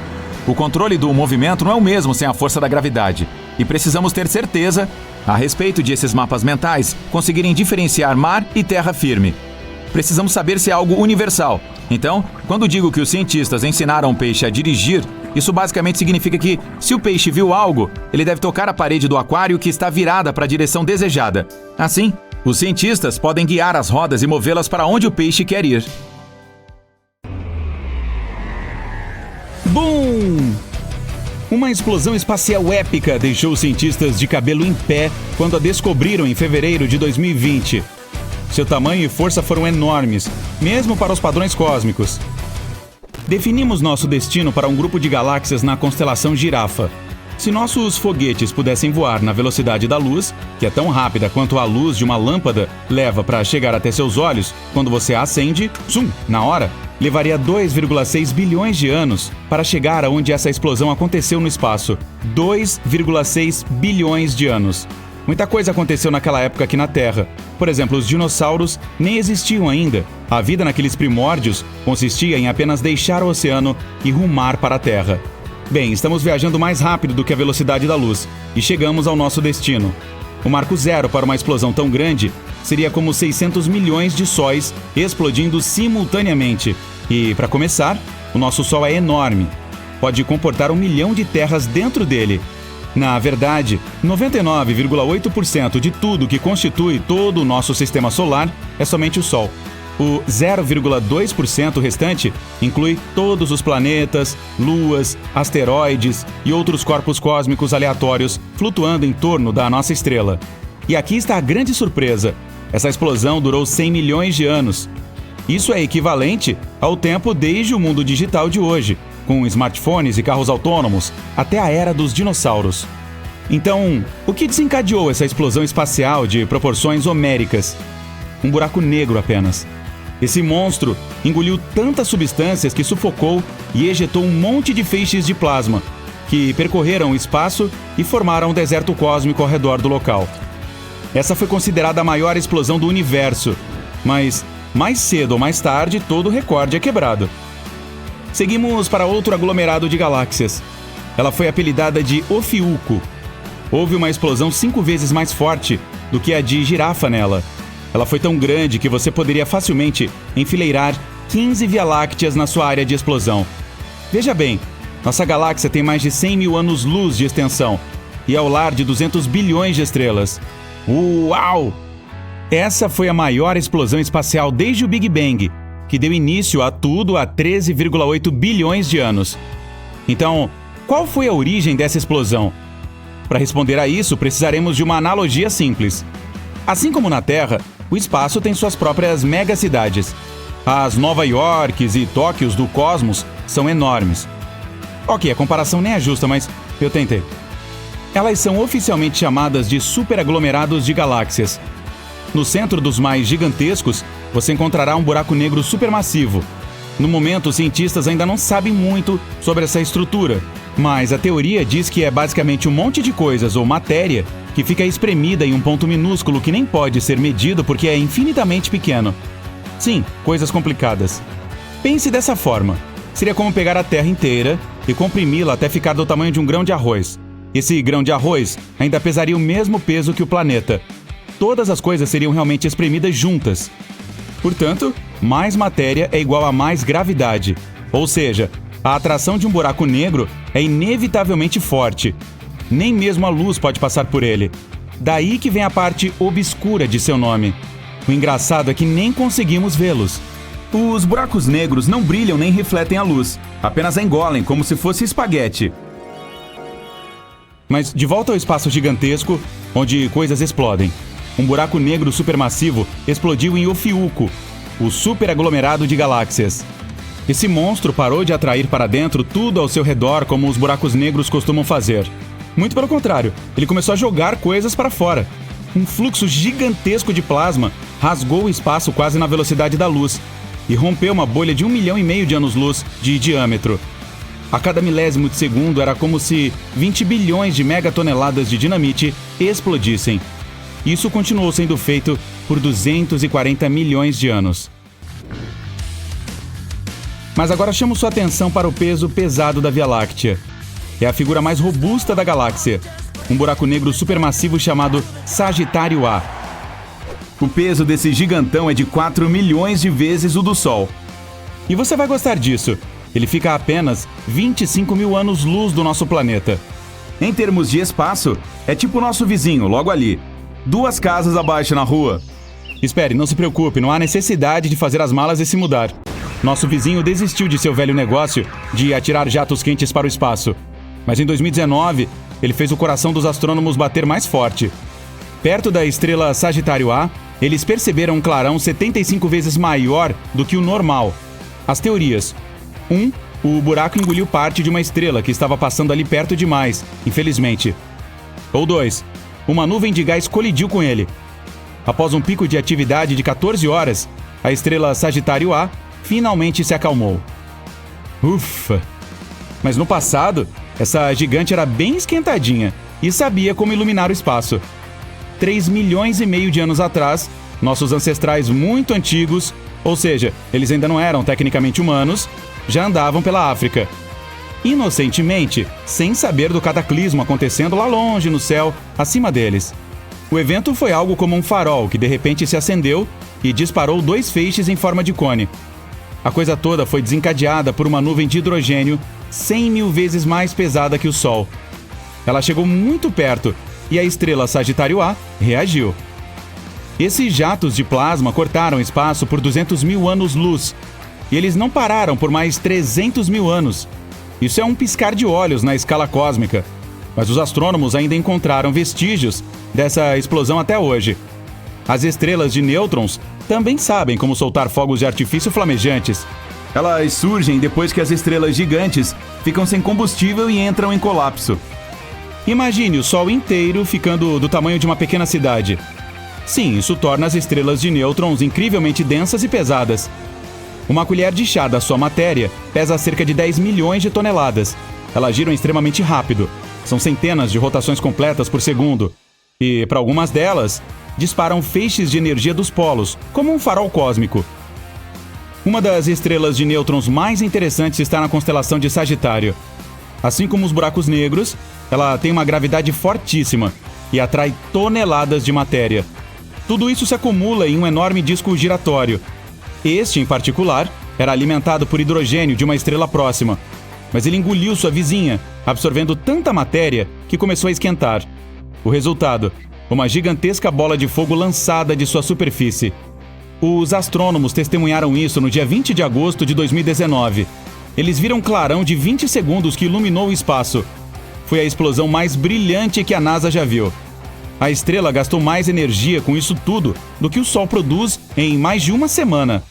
O controle do movimento não é o mesmo sem a força da gravidade. E precisamos ter certeza, a respeito de esses mapas mentais, conseguirem diferenciar mar e terra firme. Precisamos saber se é algo universal. Então, quando digo que os cientistas ensinaram o peixe a dirigir, isso basicamente significa que, se o peixe viu algo, ele deve tocar a parede do aquário que está virada para a direção desejada. Assim, os cientistas podem guiar as rodas e movê-las para onde o peixe quer ir. Bum! Uma explosão espacial épica deixou os cientistas de cabelo em pé quando a descobriram em fevereiro de 2020. Seu tamanho e força foram enormes, mesmo para os padrões cósmicos. Definimos nosso destino para um grupo de galáxias na constelação Girafa. Se nossos foguetes pudessem voar na velocidade da luz, que é tão rápida quanto a luz de uma lâmpada leva para chegar até seus olhos quando você a acende, na hora, levaria 2,6 bilhões de anos para chegar aonde essa explosão aconteceu no espaço. 2,6 bilhões de anos. Muita coisa aconteceu naquela época aqui na Terra. Por exemplo, os dinossauros nem existiam ainda. A vida naqueles primórdios consistia em apenas deixar o oceano e rumar para a Terra. Bem, estamos viajando mais rápido do que a velocidade da luz e chegamos ao nosso destino. O marco zero para uma explosão tão grande seria como 600 milhões de sóis explodindo simultaneamente. E, para começar, o nosso Sol é enorme. Pode comportar 1 milhão de terras dentro dele. Na verdade, 99,8% de tudo que constitui todo o nosso sistema solar é somente o Sol. O 0,2% restante inclui todos os planetas, luas, asteroides e outros corpos cósmicos aleatórios flutuando em torno da nossa estrela. E aqui está a grande surpresa. Essa explosão durou 100 milhões de anos. Isso é equivalente ao tempo desde o mundo digital de hoje, com smartphones e carros autônomos, até a era dos dinossauros. Então, o que desencadeou essa explosão espacial de proporções homéricas? Um buraco negro apenas. Esse monstro engoliu tantas substâncias que sufocou e ejetou um monte de feixes de plasma, que percorreram o espaço e formaram um deserto cósmico ao redor do local. Essa foi considerada a maior explosão do universo, mas mais cedo ou mais tarde todo o recorde é quebrado. Seguimos para outro aglomerado de galáxias. Ela foi apelidada de Ofiuco. Houve uma explosão 5 vezes mais forte do que a de Girafa nela. Ela foi tão grande que você poderia facilmente enfileirar 15 Via-Lácteas na sua área de explosão. Veja bem, nossa galáxia tem mais de 100 mil anos-luz de extensão e é o lar de 200 bilhões de estrelas. Uau! Essa foi a maior explosão espacial desde o Big Bang, que deu início a tudo há 13,8 bilhões de anos. Então, qual foi a origem dessa explosão? Para responder a isso, precisaremos de uma analogia simples. Assim como na Terra, o espaço tem suas próprias megacidades. As Nova Yorks e Tóquios do cosmos são enormes. Ok, a comparação nem é justa, mas eu tentei. Elas são oficialmente chamadas de superaglomerados de galáxias. No centro dos mais gigantescos, você encontrará um buraco negro supermassivo. No momento, os cientistas ainda não sabem muito sobre essa estrutura, mas a teoria diz que é basicamente um monte de coisas ou matéria que fica espremida em um ponto minúsculo que nem pode ser medido porque é infinitamente pequeno. Sim, coisas complicadas. Pense dessa forma. Seria como pegar a Terra inteira e comprimi-la até ficar do tamanho de um grão de arroz. Esse grão de arroz ainda pesaria o mesmo peso que o planeta. Todas as coisas seriam realmente espremidas juntas. Portanto, mais matéria é igual a mais gravidade. Ou seja, a atração de um buraco negro é inevitavelmente forte. Nem mesmo a luz pode passar por ele. Daí que vem a parte obscura de seu nome. O engraçado é que nem conseguimos vê-los. Os buracos negros não brilham nem refletem a luz, apenas a engolem como se fosse espaguete. Mas de volta ao espaço gigantesco, onde coisas explodem. Um buraco negro supermassivo explodiu em Ofiuco, o superaglomerado de galáxias. Esse monstro parou de atrair para dentro tudo ao seu redor como os buracos negros costumam fazer. Muito pelo contrário, ele começou a jogar coisas para fora. Um fluxo gigantesco de plasma rasgou o espaço quase na velocidade da luz e rompeu uma bolha de 1,5 milhão de anos-luz de diâmetro. A cada milésimo de segundo era como se 20 bilhões de megatoneladas de dinamite explodissem. Isso continuou sendo feito por 240 milhões de anos. Mas agora chamo sua atenção para o peso pesado da Via Láctea. É a figura mais robusta da galáxia, um buraco negro supermassivo chamado Sagitário A. O peso desse gigantão é de 4 milhões de vezes o do Sol. E você vai gostar disso. Ele fica a apenas 25 mil anos-luz do nosso planeta. Em termos de espaço, é tipo o nosso vizinho, logo ali. 2 casas abaixo na rua. Espere, não se preocupe, não há necessidade de fazer as malas e se mudar. Nosso vizinho desistiu de seu velho negócio de atirar jatos quentes para o espaço. Mas em 2019, ele fez o coração dos astrônomos bater mais forte. Perto da estrela Sagitário A, eles perceberam um clarão 75 vezes maior do que o normal. As teorias. 1. O buraco engoliu parte de uma estrela que estava passando ali perto demais, infelizmente. Ou 2. Uma nuvem de gás colidiu com ele. Após um pico de atividade de 14 horas, a estrela Sagitário A finalmente se acalmou. Ufa! Mas no passado, essa gigante era bem esquentadinha e sabia como iluminar o espaço. 3,5 milhões de anos atrás, nossos ancestrais muito antigos, ou seja, eles ainda não eram tecnicamente humanos, já andavam pela África. Inocentemente, sem saber do cataclismo acontecendo lá longe no céu, acima deles. O evento foi algo como um farol que de repente se acendeu e disparou 2 feixes em forma de cone. A coisa toda foi desencadeada por uma nuvem de hidrogênio 100 mil vezes mais pesada que o Sol. Ela chegou muito perto e a estrela Sagitário A reagiu. Esses jatos de plasma cortaram espaço por 200 mil anos-luz e eles não pararam por mais 300 mil anos. Isso é um piscar de olhos na escala cósmica, mas os astrônomos ainda encontraram vestígios dessa explosão até hoje. As estrelas de nêutrons também sabem como soltar fogos de artifício flamejantes. Elas surgem depois que as estrelas gigantes ficam sem combustível e entram em colapso. Imagine o Sol inteiro ficando do tamanho de uma pequena cidade. Sim, isso torna as estrelas de nêutrons incrivelmente densas e pesadas. Uma colher de chá da sua matéria pesa cerca de 10 milhões de toneladas. Elas giram extremamente rápido. São centenas de rotações completas por segundo. E, para algumas delas, disparam feixes de energia dos polos, como um farol cósmico. Uma das estrelas de nêutrons mais interessantes está na constelação de Sagitário. Assim como os buracos negros, ela tem uma gravidade fortíssima e atrai toneladas de matéria. Tudo isso se acumula em um enorme disco giratório. Este, em particular, era alimentado por hidrogênio de uma estrela próxima, mas ele engoliu sua vizinha, absorvendo tanta matéria que começou a esquentar. O resultado: uma gigantesca bola de fogo lançada de sua superfície. Os astrônomos testemunharam isso no dia 20 de agosto de 2019. Eles viram um clarão de 20 segundos que iluminou o espaço. Foi a explosão mais brilhante que a NASA já viu. A estrela gastou mais energia com isso tudo do que o Sol produz em mais de uma semana.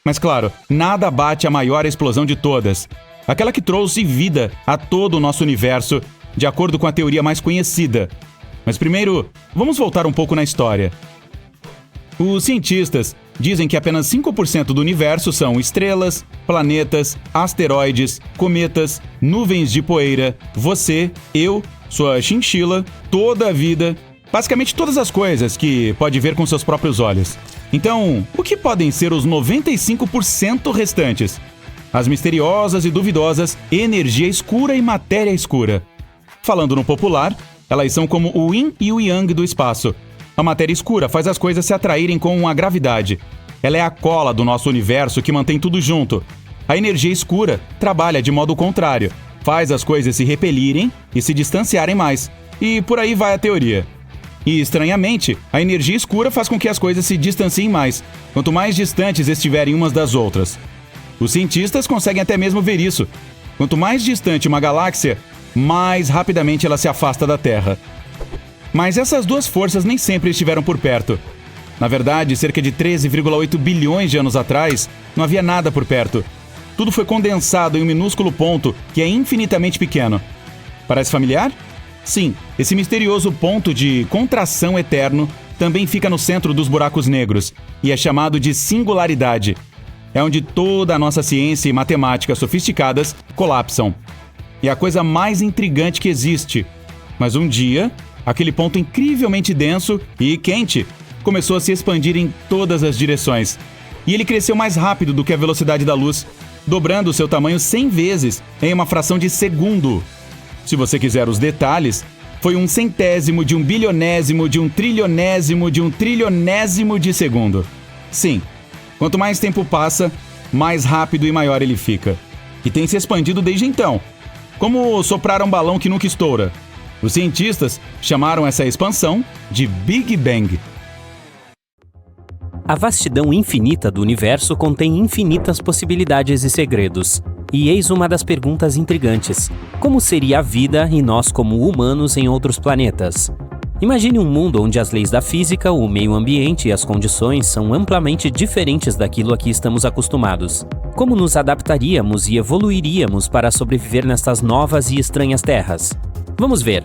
Mas claro, nada bate a maior explosão de todas. Aquela que trouxe vida a todo o nosso universo, de acordo com a teoria mais conhecida. Mas primeiro, vamos voltar um pouco na história. Os cientistas dizem que apenas 5% do universo são estrelas, planetas, asteroides, cometas, nuvens de poeira, você, eu, sua chinchila, toda a vida, basicamente todas as coisas que pode ver com seus próprios olhos. Então, o que podem ser os 95% restantes? As misteriosas e duvidosas energia escura e matéria escura. Falando no popular, elas são como o yin e o yang do espaço. A matéria escura faz as coisas se atraírem com a gravidade. Ela é a cola do nosso universo que mantém tudo junto. A energia escura trabalha de modo contrário. Faz as coisas se repelirem e se distanciarem mais. E por aí vai a teoria. E, estranhamente, a energia escura faz com que as coisas se distanciem mais, quanto mais distantes estiverem umas das outras. Os cientistas conseguem até mesmo ver isso. Quanto mais distante uma galáxia, mais rapidamente ela se afasta da Terra. Mas essas duas forças nem sempre estiveram por perto. Na verdade, cerca de 13,8 bilhões de anos atrás, não havia nada por perto. Tudo foi condensado em um minúsculo ponto que é infinitamente pequeno. Parece familiar? Sim, esse misterioso ponto de contração eterno também fica no centro dos buracos negros e é chamado de singularidade. É onde toda a nossa ciência e matemática sofisticadas colapsam. É a coisa mais intrigante que existe. Mas um dia, aquele ponto incrivelmente denso e quente começou a se expandir em todas as direções. E ele cresceu mais rápido do que a velocidade da luz, dobrando seu tamanho 100 vezes em uma fração de segundo. Se você quiser os detalhes, foi 1/100º de 1 bilionésimo de 1 trilionésimo de 1 trilionésimo de segundo. Sim, quanto mais tempo passa, mais rápido e maior ele fica. E tem se expandido desde então. Como soprar um balão que nunca estoura. Os cientistas chamaram essa expansão de Big Bang. A vastidão infinita do universo contém infinitas possibilidades e segredos. E eis uma das perguntas intrigantes: como seria a vida e nós como humanos em outros planetas? Imagine um mundo onde as leis da física, o meio ambiente e as condições são amplamente diferentes daquilo a que estamos acostumados. Como nos adaptaríamos e evoluiríamos para sobreviver nestas novas e estranhas terras? Vamos ver.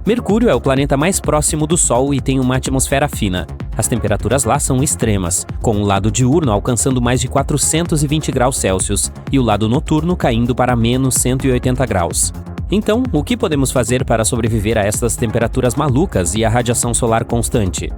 Mercúrio é o planeta mais próximo do Sol e tem uma atmosfera fina. As temperaturas lá são extremas, com o lado diurno alcançando mais de 420 graus Celsius e o lado noturno caindo para menos 180 graus. Então, o que podemos fazer para sobreviver a estas temperaturas malucas e a radiação solar constante?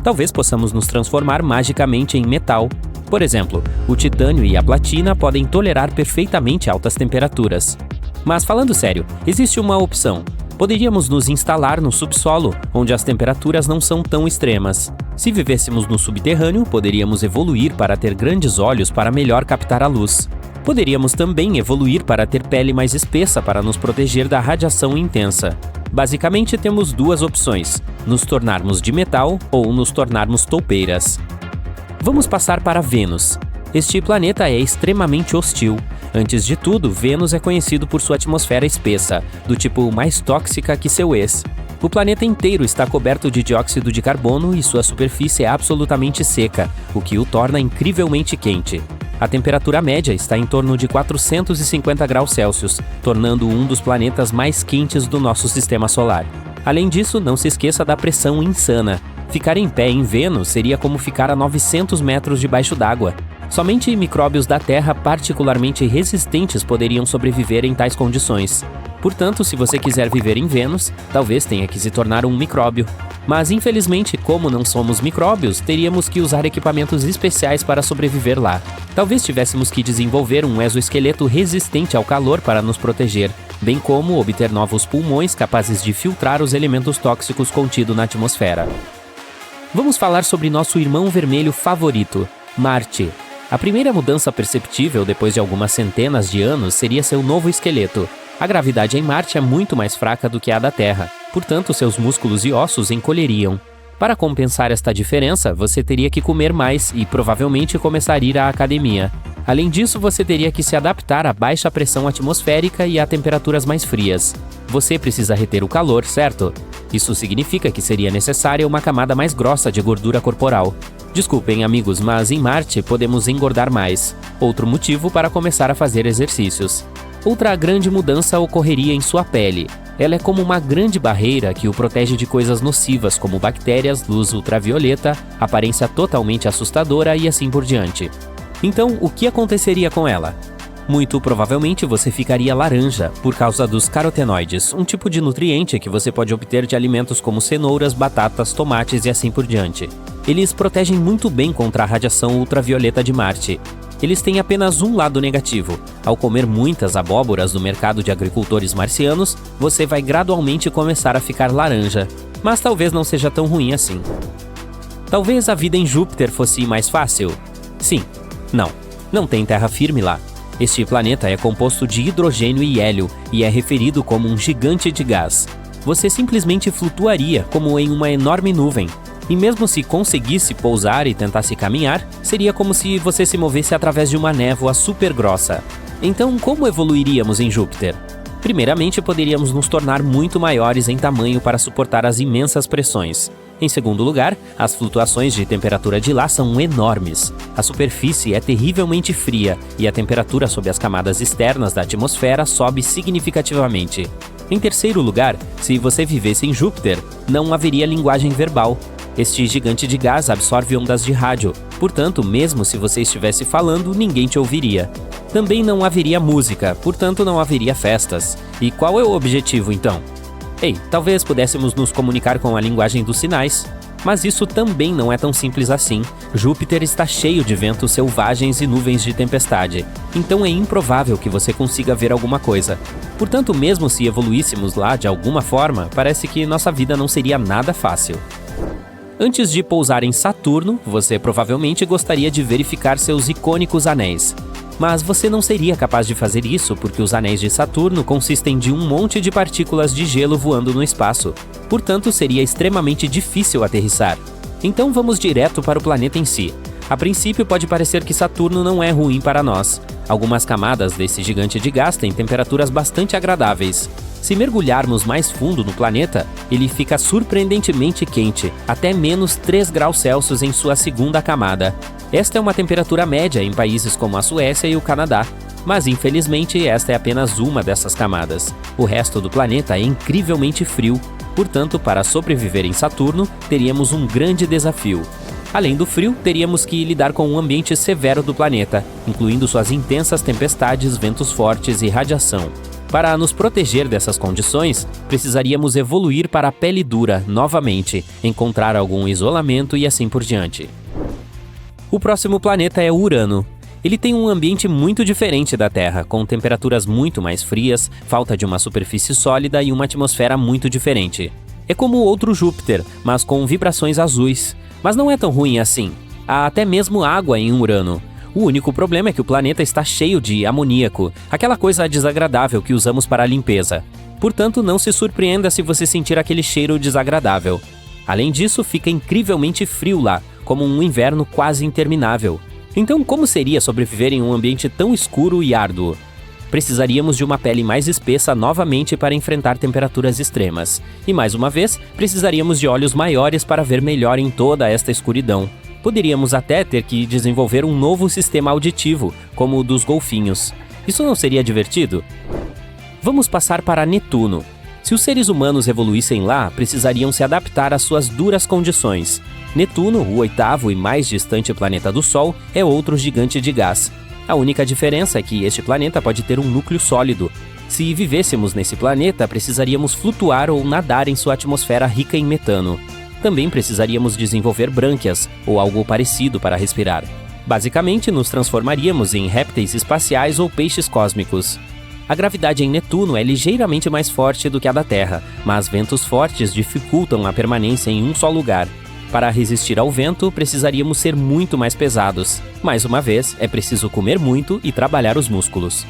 Talvez possamos nos transformar magicamente em metal. Por exemplo, o titânio e a platina podem tolerar perfeitamente altas temperaturas. Mas falando sério, existe uma opção. Poderíamos nos instalar no subsolo, onde as temperaturas não são tão extremas. Se vivêssemos no subterrâneo, poderíamos evoluir para ter grandes olhos para melhor captar a luz. Poderíamos também evoluir para ter pele mais espessa para nos proteger da radiação intensa. Basicamente, temos duas opções: nos tornarmos de metal ou nos tornarmos toupeiras. Vamos passar para Vênus. Este planeta é extremamente hostil. Antes de tudo, Vênus é conhecido por sua atmosfera espessa, do tipo mais tóxica que seu ex. O planeta inteiro está coberto de dióxido de carbono e sua superfície é absolutamente seca, o que o torna incrivelmente quente. A temperatura média está em torno de 450 graus Celsius, tornando-o um dos planetas mais quentes do nosso sistema solar. Além disso, não se esqueça da pressão insana. Ficar em pé em Vênus seria como ficar a 900 metros debaixo d'água. Somente micróbios da Terra particularmente resistentes poderiam sobreviver em tais condições. Portanto, se você quiser viver em Vênus, talvez tenha que se tornar um micróbio. Mas, infelizmente, como não somos micróbios, teríamos que usar equipamentos especiais para sobreviver lá. Talvez tivéssemos que desenvolver um exoesqueleto resistente ao calor para nos proteger, bem como obter novos pulmões capazes de filtrar os elementos tóxicos contidos na atmosfera. Vamos falar sobre nosso irmão vermelho favorito, Marte. A primeira mudança perceptível depois de algumas centenas de anos seria seu novo esqueleto. A gravidade em Marte é muito mais fraca do que a da Terra, portanto seus músculos e ossos encolheriam. Para compensar esta diferença, você teria que comer mais e provavelmente começar a ir à academia. Além disso, você teria que se adaptar à baixa pressão atmosférica e a temperaturas mais frias. Você precisa reter o calor, certo? Isso significa que seria necessária uma camada mais grossa de gordura corporal. Desculpem, amigos, mas em Marte podemos engordar mais. Outro motivo para começar a fazer exercícios. Outra grande mudança ocorreria em sua pele. Ela é como uma grande barreira que o protege de coisas nocivas como bactérias, luz ultravioleta, aparência totalmente assustadora e assim por diante. Então, o que aconteceria com ela? Muito provavelmente você ficaria laranja por causa dos carotenoides, um tipo de nutriente que você pode obter de alimentos como cenouras, batatas, tomates e assim por diante. Eles protegem muito bem contra a radiação ultravioleta de Marte. Eles têm apenas um lado negativo. Ao comer muitas abóboras no mercado de agricultores marcianos, você vai gradualmente começar a ficar laranja. Mas talvez não seja tão ruim assim. Talvez a vida em Júpiter fosse mais fácil? Sim. Não tem terra firme lá. Este planeta é composto de hidrogênio e hélio e é referido como um gigante de gás. Você simplesmente flutuaria como em uma enorme nuvem. E mesmo se conseguisse pousar e tentasse caminhar, seria como se você se movesse através de uma névoa super grossa. Então, como evoluiríamos em Júpiter? Primeiramente, poderíamos nos tornar muito maiores em tamanho para suportar as imensas pressões. Em segundo lugar, as flutuações de temperatura de lá são enormes. A superfície é terrivelmente fria e a temperatura sob as camadas externas da atmosfera sobe significativamente. Em terceiro lugar, se você vivesse em Júpiter, não haveria linguagem verbal. Este gigante de gás absorve ondas de rádio, portanto, mesmo se você estivesse falando, ninguém te ouviria. Também não haveria música, portanto não haveria festas. E qual é o objetivo, então? Talvez pudéssemos nos comunicar com a linguagem dos sinais. Mas isso também não é tão simples assim. Júpiter está cheio de ventos selvagens e nuvens de tempestade, então é improvável que você consiga ver alguma coisa. Portanto, mesmo se evoluíssemos lá de alguma forma, parece que nossa vida não seria nada fácil. Antes de pousar em Saturno, você provavelmente gostaria de verificar seus icônicos anéis. Mas você não seria capaz de fazer isso porque os anéis de Saturno consistem de um monte de partículas de gelo voando no espaço. Portanto, seria extremamente difícil aterrissar. Então vamos direto para o planeta em si. A princípio pode parecer que Saturno não é ruim para nós. Algumas camadas desse gigante de gás têm temperaturas bastante agradáveis. Se mergulharmos mais fundo no planeta, ele fica surpreendentemente quente, até menos 3 graus Celsius em sua segunda camada. Esta é uma temperatura média em países como a Suécia e o Canadá, mas infelizmente esta é apenas uma dessas camadas. O resto do planeta é incrivelmente frio, portanto, para sobreviver em Saturno, teríamos um grande desafio. Além do frio, teríamos que lidar com um ambiente severo do planeta, incluindo suas intensas tempestades, ventos fortes e radiação. Para nos proteger dessas condições, precisaríamos evoluir para a pele dura novamente, encontrar algum isolamento e assim por diante. O próximo planeta é Urano. Ele tem um ambiente muito diferente da Terra, com temperaturas muito mais frias, falta de uma superfície sólida e uma atmosfera muito diferente. É como outro Júpiter, mas com vibrações azuis. Mas não é tão ruim assim. Há até mesmo água em Urano. O único problema é que o planeta está cheio de amoníaco, aquela coisa desagradável que usamos para a limpeza. Portanto, não se surpreenda se você sentir aquele cheiro desagradável. Além disso, fica incrivelmente frio lá, como um inverno quase interminável. Então, como seria sobreviver em um ambiente tão escuro e árduo? Precisaríamos de uma pele mais espessa novamente para enfrentar temperaturas extremas. E mais uma vez, precisaríamos de olhos maiores para ver melhor em toda esta escuridão. Poderíamos até ter que desenvolver um novo sistema auditivo, como o dos golfinhos. Isso não seria divertido? Vamos passar para Netuno. Se os seres humanos evoluíssem lá, precisariam se adaptar às suas duras condições. Netuno, o oitavo e mais distante planeta do Sol, é outro gigante de gás. A única diferença é que este planeta pode ter um núcleo sólido. Se vivêssemos nesse planeta, precisaríamos flutuar ou nadar em sua atmosfera rica em metano. Também precisaríamos desenvolver brânquias, ou algo parecido para respirar. Basicamente, nos transformaríamos em répteis espaciais ou peixes cósmicos. A gravidade em Netuno é ligeiramente mais forte do que a da Terra, mas ventos fortes dificultam a permanência em um só lugar. Para resistir ao vento, precisaríamos ser muito mais pesados. Mais uma vez, é preciso comer muito e trabalhar os músculos.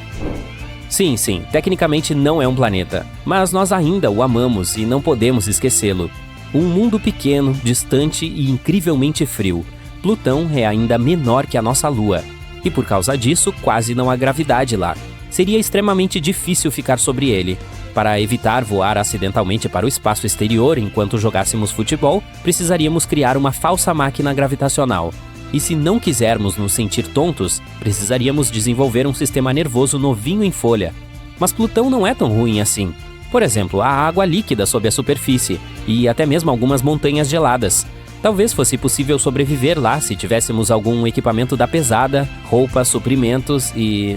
Sim, tecnicamente não é um planeta, mas nós ainda o amamos e não podemos esquecê-lo. Um mundo pequeno, distante e incrivelmente frio. Plutão é ainda menor que a nossa Lua, e por causa disso, quase não há gravidade lá. Seria extremamente difícil ficar sobre ele. para evitar voar acidentalmente para o espaço exterior enquanto jogássemos futebol, precisaríamos criar uma falsa máquina gravitacional. E se não quisermos nos sentir tontos, precisaríamos desenvolver um sistema nervoso novinho em folha. Mas Plutão não é tão ruim assim. Por exemplo, há água líquida sob a superfície e até mesmo algumas montanhas geladas. Talvez fosse possível sobreviver lá se tivéssemos algum equipamento da pesada, roupas, suprimentos e...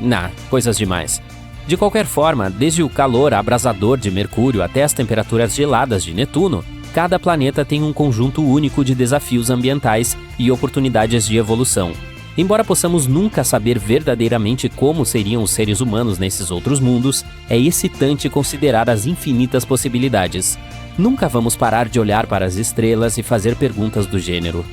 coisas demais. De qualquer forma, desde o calor abrasador de Mercúrio até as temperaturas geladas de Netuno, cada planeta tem um conjunto único de desafios ambientais e oportunidades de evolução. Embora possamos nunca saber verdadeiramente como seriam os seres humanos nesses outros mundos, é excitante considerar as infinitas possibilidades. Nunca vamos parar de olhar para as estrelas e fazer perguntas do gênero: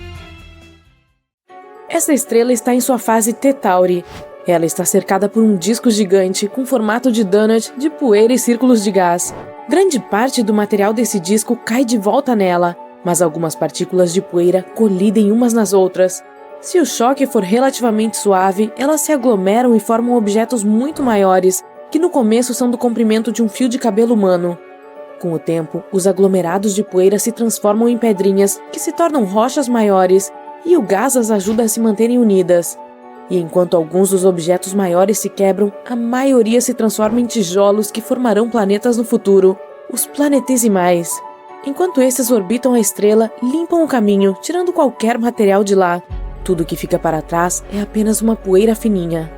essa estrela está em sua fase T Tauri. Ela está cercada por um disco gigante com formato de donut, de poeira e círculos de gás. Grande parte do material desse disco cai de volta nela, mas algumas partículas de poeira colidem umas nas outras. Se o choque for relativamente suave, elas se aglomeram e formam objetos muito maiores, que no começo são do comprimento de um fio de cabelo humano. Com o tempo, os aglomerados de poeira se transformam em pedrinhas, que se tornam rochas maiores, e o gás as ajuda a se manterem unidas. E enquanto alguns dos objetos maiores se quebram, a maioria se transforma em tijolos que formarão planetas no futuro, os planetesimais. Enquanto esses orbitam a estrela, limpam o caminho, tirando qualquer material de lá. Tudo que fica para trás é apenas uma poeira fininha.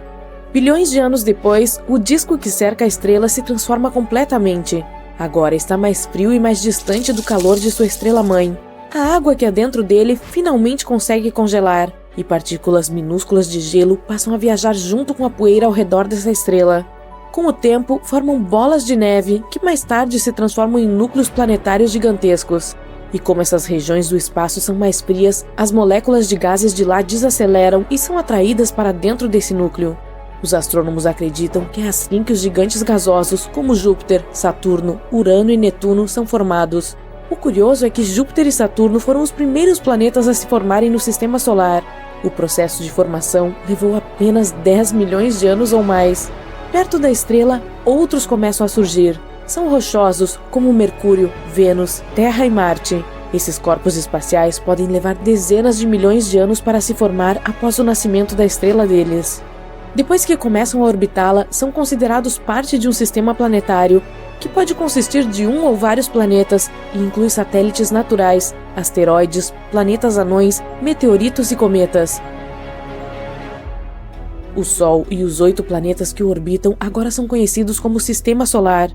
Bilhões de anos depois, o disco que cerca a estrela se transforma completamente. Agora está mais frio e mais distante do calor de sua estrela-mãe. A água que há dentro dele finalmente consegue congelar, e partículas minúsculas de gelo passam a viajar junto com a poeira ao redor dessa estrela. Com o tempo, formam bolas de neve, que mais tarde se transformam em núcleos planetários gigantescos. E como essas regiões do espaço são mais frias, as moléculas de gases de lá desaceleram e são atraídas para dentro desse núcleo. Os astrônomos acreditam que é assim que os gigantes gasosos como Júpiter, Saturno, Urano e Netuno são formados. O curioso é que Júpiter e Saturno foram os primeiros planetas a se formarem no Sistema Solar. O processo de formação levou apenas 10 milhões de anos ou mais. Perto da estrela, outros começam a surgir. São rochosos, como Mercúrio, Vênus, Terra e Marte. Esses corpos espaciais podem levar dezenas de milhões de anos para se formar após o nascimento da estrela deles. Depois que começam a orbitá-la, são considerados parte de um sistema planetário, que pode consistir de um ou vários planetas e inclui satélites naturais, asteroides, planetas anões, meteoritos e cometas. O Sol e os 8 planetas que o orbitam agora são conhecidos como Sistema Solar.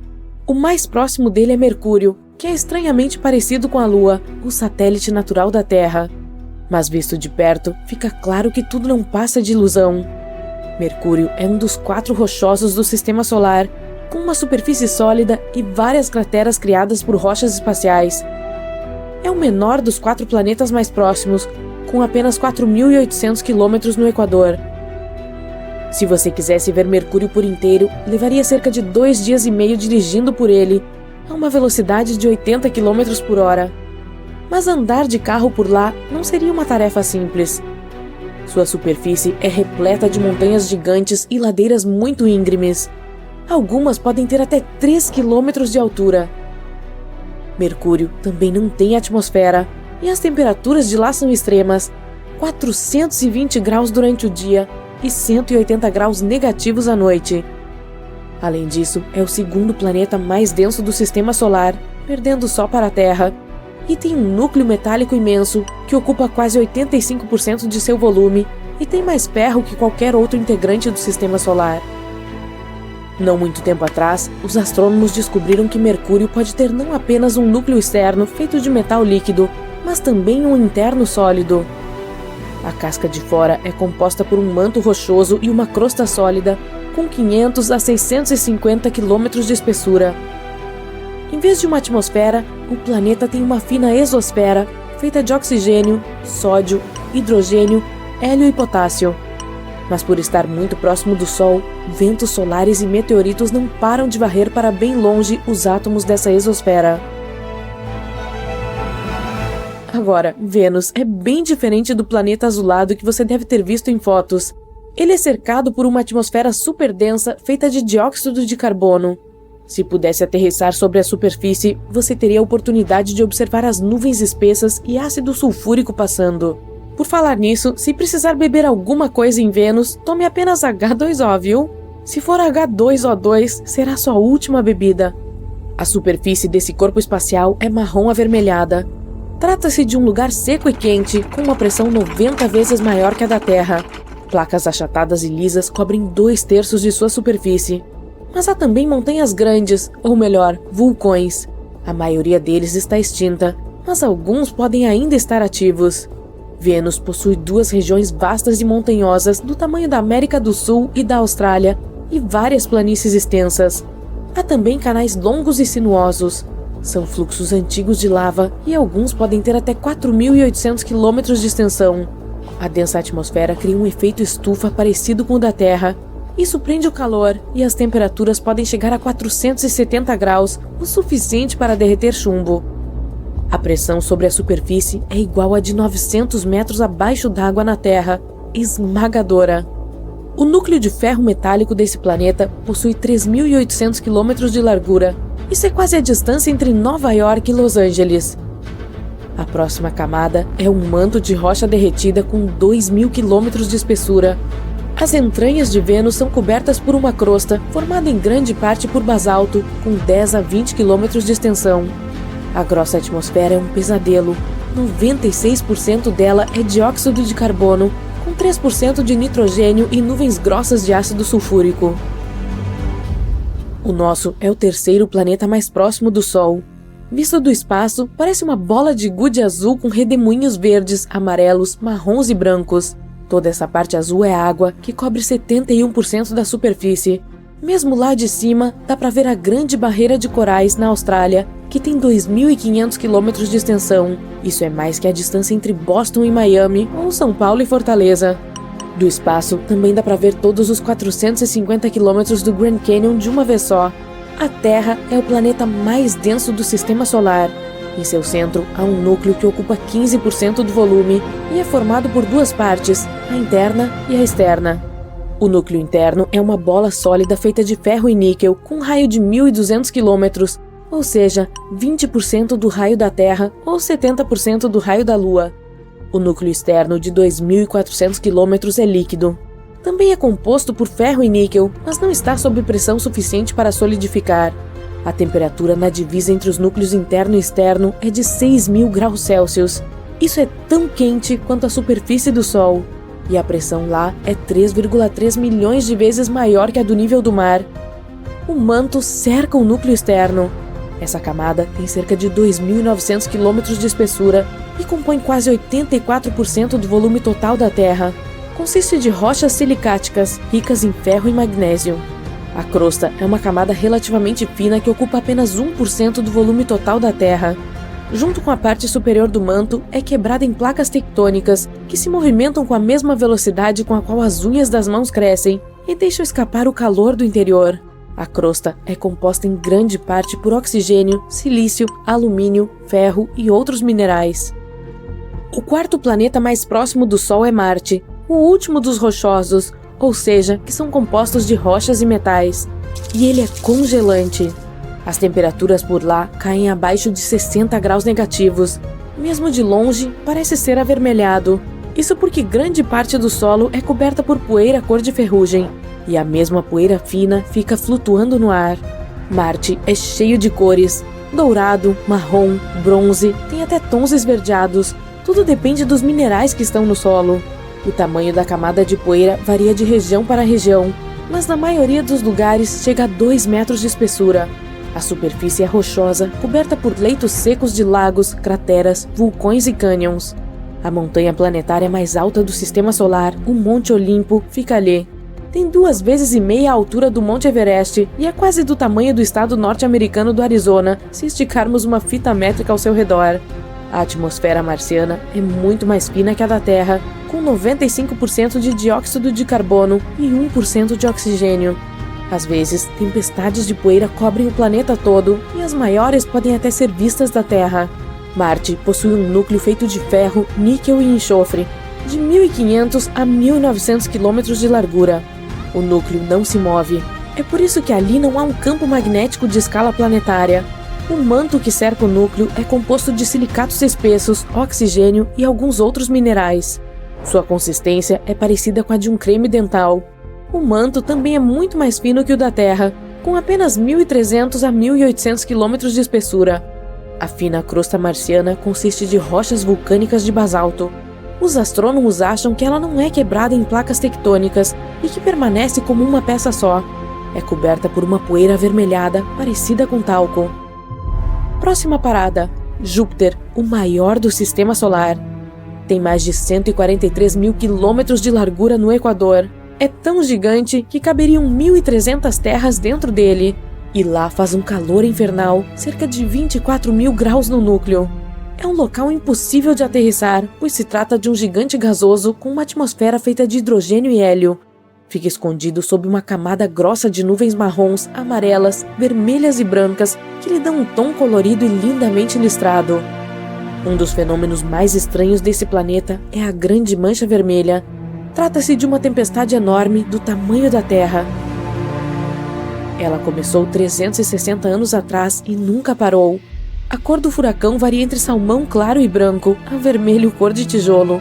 O mais próximo dele é Mercúrio, que é estranhamente parecido com a Lua, o satélite natural da Terra. Mas visto de perto, fica claro que tudo não passa de ilusão. Mercúrio é um dos 4 rochosos do Sistema Solar, com uma superfície sólida e várias crateras criadas por rochas espaciais. É o menor dos 4 planetas mais próximos, com apenas 4.800 quilômetros no Equador. Se você quisesse ver Mercúrio por inteiro, levaria cerca de 2 dias e meio dirigindo por ele, a uma velocidade de 80 km por hora. Mas andar de carro por lá não seria uma tarefa simples. Sua superfície é repleta de montanhas gigantes e ladeiras muito íngremes. Algumas podem ter até 3 quilômetros de altura. Mercúrio também não tem atmosfera, e as temperaturas de lá são extremas: 420 graus durante o dia e 180 graus negativos à noite. Além disso, é o segundo planeta mais denso do Sistema Solar, perdendo só para a Terra, e tem um núcleo metálico imenso que ocupa quase 85% de seu volume e tem mais ferro que qualquer outro integrante do Sistema Solar. Não muito tempo atrás, os astrônomos descobriram que Mercúrio pode ter não apenas um núcleo externo feito de metal líquido, mas também um interno sólido. A casca de fora é composta por um manto rochoso e uma crosta sólida, com 500 a 650 quilômetros de espessura. Em vez de uma atmosfera, o planeta tem uma fina exosfera feita de oxigênio, sódio, hidrogênio, hélio e potássio. Mas por estar muito próximo do Sol, ventos solares e meteoritos não param de varrer para bem longe os átomos dessa exosfera. Agora, Vênus é bem diferente do planeta azulado que você deve ter visto em fotos. Ele é cercado por uma atmosfera super densa feita de dióxido de carbono. Se pudesse aterrissar sobre a superfície, você teria a oportunidade de observar as nuvens espessas e ácido sulfúrico passando. Por falar nisso, se precisar beber alguma coisa em Vênus, tome apenas H2O, viu? Se for H2O2, será sua última bebida. A superfície desse corpo espacial é marrom avermelhada. Trata-se de um lugar seco e quente, com uma pressão 90 vezes maior que a da Terra. Placas achatadas e lisas cobrem 2/3 de sua superfície. Mas há também montanhas grandes, ou melhor, vulcões. A maioria deles está extinta, mas alguns podem ainda estar ativos. Vênus possui 2 regiões vastas e montanhosas do tamanho da América do Sul e da Austrália, e várias planícies extensas. Há também canais longos e sinuosos. São fluxos antigos de lava e alguns podem ter até 4.800 quilômetros de extensão. A densa atmosfera cria um efeito estufa parecido com o da Terra. Isso prende o calor e as temperaturas podem chegar a 470 graus, o suficiente para derreter chumbo. A pressão sobre a superfície é igual a de 900 metros abaixo d'água na Terra, esmagadora. O núcleo de ferro metálico desse planeta possui 3.800 quilômetros de largura. Isso é quase a distância entre Nova York e Los Angeles. A próxima camada é um manto de rocha derretida com 2.000 quilômetros de espessura. As entranhas de Vênus são cobertas por uma crosta, formada em grande parte por basalto, com 10 a 20 quilômetros de extensão. A grossa atmosfera é um pesadelo. 96% dela é dióxido de carbono, com 3% de nitrogênio e nuvens grossas de ácido sulfúrico. O nosso é o 3º planeta mais próximo do Sol. Visto do espaço, parece uma bola de gude azul com redemoinhos verdes, amarelos, marrons e brancos. Toda essa parte azul é água, que cobre 71% da superfície. Mesmo lá de cima, dá para ver a Grande Barreira de Corais, na Austrália, que tem 2.500 quilômetros de extensão. Isso é mais que a distância entre Boston e Miami, ou São Paulo e Fortaleza. Do espaço, também dá para ver todos os 450 quilômetros do Grand Canyon de uma vez só. A Terra é o planeta mais denso do Sistema Solar. Em seu centro, há um núcleo que ocupa 15% do volume e é formado por 2 partes, a interna e a externa. O núcleo interno é uma bola sólida feita de ferro e níquel com um raio de 1.200 km, ou seja, 20% do raio da Terra ou 70% do raio da Lua. O núcleo externo, de 2.400 km, é líquido. Também é composto por ferro e níquel, mas não está sob pressão suficiente para solidificar. A temperatura na divisa entre os núcleos interno e externo é de 6.000 graus Celsius. Isso é tão quente quanto a superfície do Sol. E a pressão lá é 3,3 milhões de vezes maior que a do nível do mar. O manto cerca o núcleo externo. Essa camada tem cerca de 2.900 quilômetros de espessura e compõe quase 84% do volume total da Terra. Consiste de rochas silicáticas, ricas em ferro e magnésio. A crosta é uma camada relativamente fina que ocupa apenas 1% do volume total da Terra. Junto com a parte superior do manto, é quebrada em placas tectônicas que se movimentam com a mesma velocidade com a qual as unhas das mãos crescem e deixam escapar o calor do interior. A crosta é composta em grande parte por oxigênio, silício, alumínio, ferro e outros minerais. O 4º planeta mais próximo do Sol é Marte, o último dos rochosos, ou seja, que são compostos de rochas e metais. E ele é congelante. As temperaturas por lá caem abaixo de 60 graus negativos. Mesmo de longe, parece ser avermelhado. Isso porque grande parte do solo é coberta por poeira cor de ferrugem. E a mesma poeira fina fica flutuando no ar. Marte é cheio de cores. Dourado, marrom, bronze, tem até tons esverdeados. Tudo depende dos minerais que estão no solo. O tamanho da camada de poeira varia de região para região, mas na maioria dos lugares chega a 2 metros de espessura. A superfície é rochosa, coberta por leitos secos de lagos, crateras, vulcões e cânions. A montanha planetária mais alta do Sistema Solar, o Monte Olimpo, fica ali. Tem 2,5 vezes a altura do Monte Everest e é quase do tamanho do estado norte-americano do Arizona, se esticarmos uma fita métrica ao seu redor. A atmosfera marciana é muito mais fina que a da Terra, com 95% de dióxido de carbono e 1% de oxigênio. Às vezes, tempestades de poeira cobrem o planeta todo e as maiores podem até ser vistas da Terra. Marte possui um núcleo feito de ferro, níquel e enxofre, de 1.500 a 1.900 km de largura. O núcleo não se move. É por isso que ali não há um campo magnético de escala planetária. O manto que cerca o núcleo é composto de silicatos espessos, oxigênio e alguns outros minerais. Sua consistência é parecida com a de um creme dental. O manto também é muito mais fino que o da Terra, com apenas 1.300 a 1.800 km de espessura. A fina crosta marciana consiste de rochas vulcânicas de basalto. Os astrônomos acham que ela não é quebrada em placas tectônicas e que permanece como uma peça só. É coberta por uma poeira avermelhada, parecida com talco. Próxima parada: Júpiter, o maior do Sistema Solar. Tem mais de 143 mil quilômetros de largura no Equador. É tão gigante que caberiam 1.300 terras dentro dele. E lá faz um calor infernal, cerca de 24 mil graus no núcleo. É um local impossível de aterrissar, pois se trata de um gigante gasoso com uma atmosfera feita de hidrogênio e hélio. Fica escondido sob uma camada grossa de nuvens marrons, amarelas, vermelhas e brancas que lhe dão um tom colorido e lindamente listrado. Um dos fenômenos mais estranhos desse planeta é a Grande Mancha Vermelha. Trata-se de uma tempestade enorme do tamanho da Terra. Ela começou 360 anos atrás e nunca parou. A cor do furacão varia entre salmão claro e branco a vermelho cor de tijolo.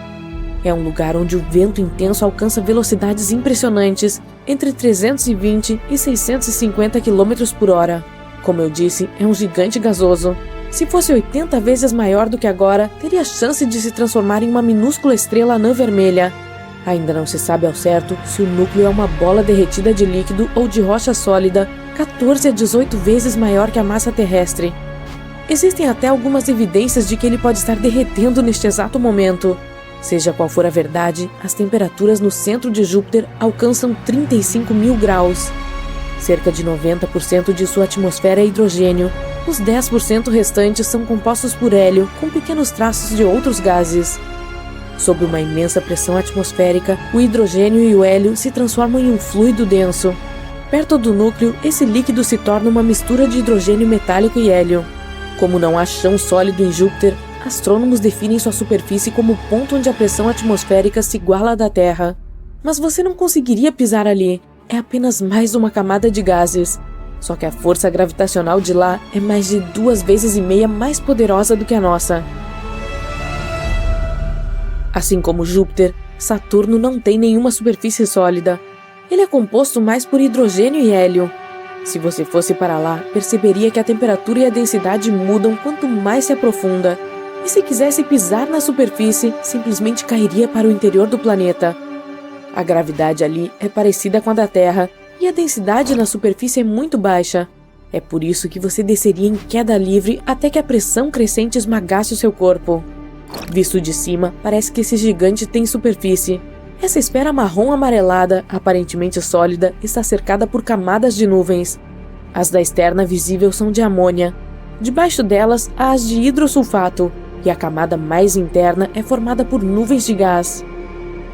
É um lugar onde o vento intenso alcança velocidades impressionantes, entre 320 e 650 km por hora. Como eu disse, é um gigante gasoso. Se fosse 80 vezes maior do que agora, teria chance de se transformar em uma minúscula estrela anã vermelha. Ainda não se sabe ao certo se o núcleo é uma bola derretida de líquido ou de rocha sólida, 14 a 18 vezes maior que a massa terrestre. Existem até algumas evidências de que ele pode estar derretendo neste exato momento. Seja qual for a verdade, as temperaturas no centro de Júpiter alcançam 35 mil graus. Cerca de 90% de sua atmosfera é hidrogênio. Os 10% restantes são compostos por hélio, com pequenos traços de outros gases. Sob uma imensa pressão atmosférica, o hidrogênio e o hélio se transformam em um fluido denso. Perto do núcleo, esse líquido se torna uma mistura de hidrogênio metálico e hélio. Como não há chão sólido em Júpiter, astrônomos definem sua superfície como o ponto onde a pressão atmosférica se iguala à da Terra. Mas você não conseguiria pisar ali, é apenas mais uma camada de gases. Só que a força gravitacional de lá é mais de 2,5 vezes mais poderosa do que a nossa. Assim como Júpiter, Saturno não tem nenhuma superfície sólida. Ele é composto mais por hidrogênio e hélio. Se você fosse para lá, perceberia que a temperatura e a densidade mudam quanto mais se aprofunda. E se quisesse pisar na superfície, simplesmente cairia para o interior do planeta. A gravidade ali é parecida com a da Terra, e a densidade na superfície é muito baixa. É por isso que você desceria em queda livre até que a pressão crescente esmagasse o seu corpo. Visto de cima, parece que esse gigante tem superfície. Essa esfera marrom amarelada, aparentemente sólida, está cercada por camadas de nuvens. As da externa visível são de amônia. Debaixo delas, há as de hidrossulfato, e a camada mais interna é formada por nuvens de gás.